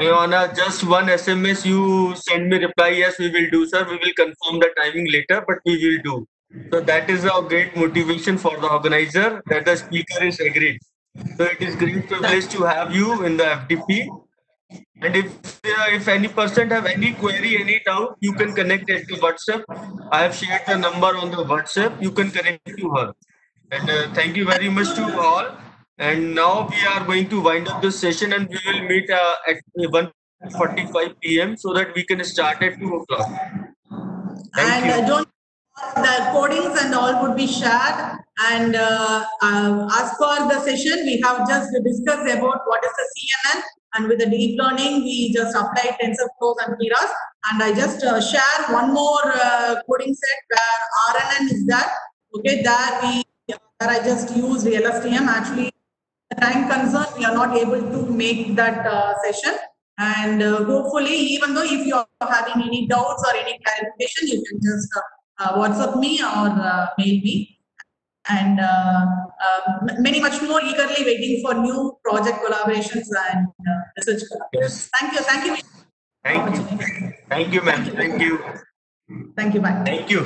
On just one SMS, you send me reply, yes, we will do, sir. We will confirm the timing later, but we will do. So that is a great motivation for the organizer that the speaker is agreed. So it is great privilege to have you in the FDP. And if any person have any query, any doubt, you can connect it to WhatsApp. I have shared the number on the WhatsApp. You can connect to her. And thank you very much to all. And now we are going to wind up this session, and we will meet at 1:45 p.m. so that we can start at 2 o'clock. Thank you.
Don't the codings and all would be shared. And as per the session, we have just discussed about what is the CNN. And with the deep learning, we just apply TensorFlow and Keras. And I just share one more coding set where RNN is there. Okay, there I just use LSTM. Actually, the time concern, we are not able to make that session. And hopefully, even though if you are having any doubts or any clarification, you can just WhatsApp me or mail me. And many much more eagerly waiting for new project collaborations and research collaborations.
Yes.
Thank you.
Thank you, ma'am. Thank you.
Thank you. Bye.
Thank you.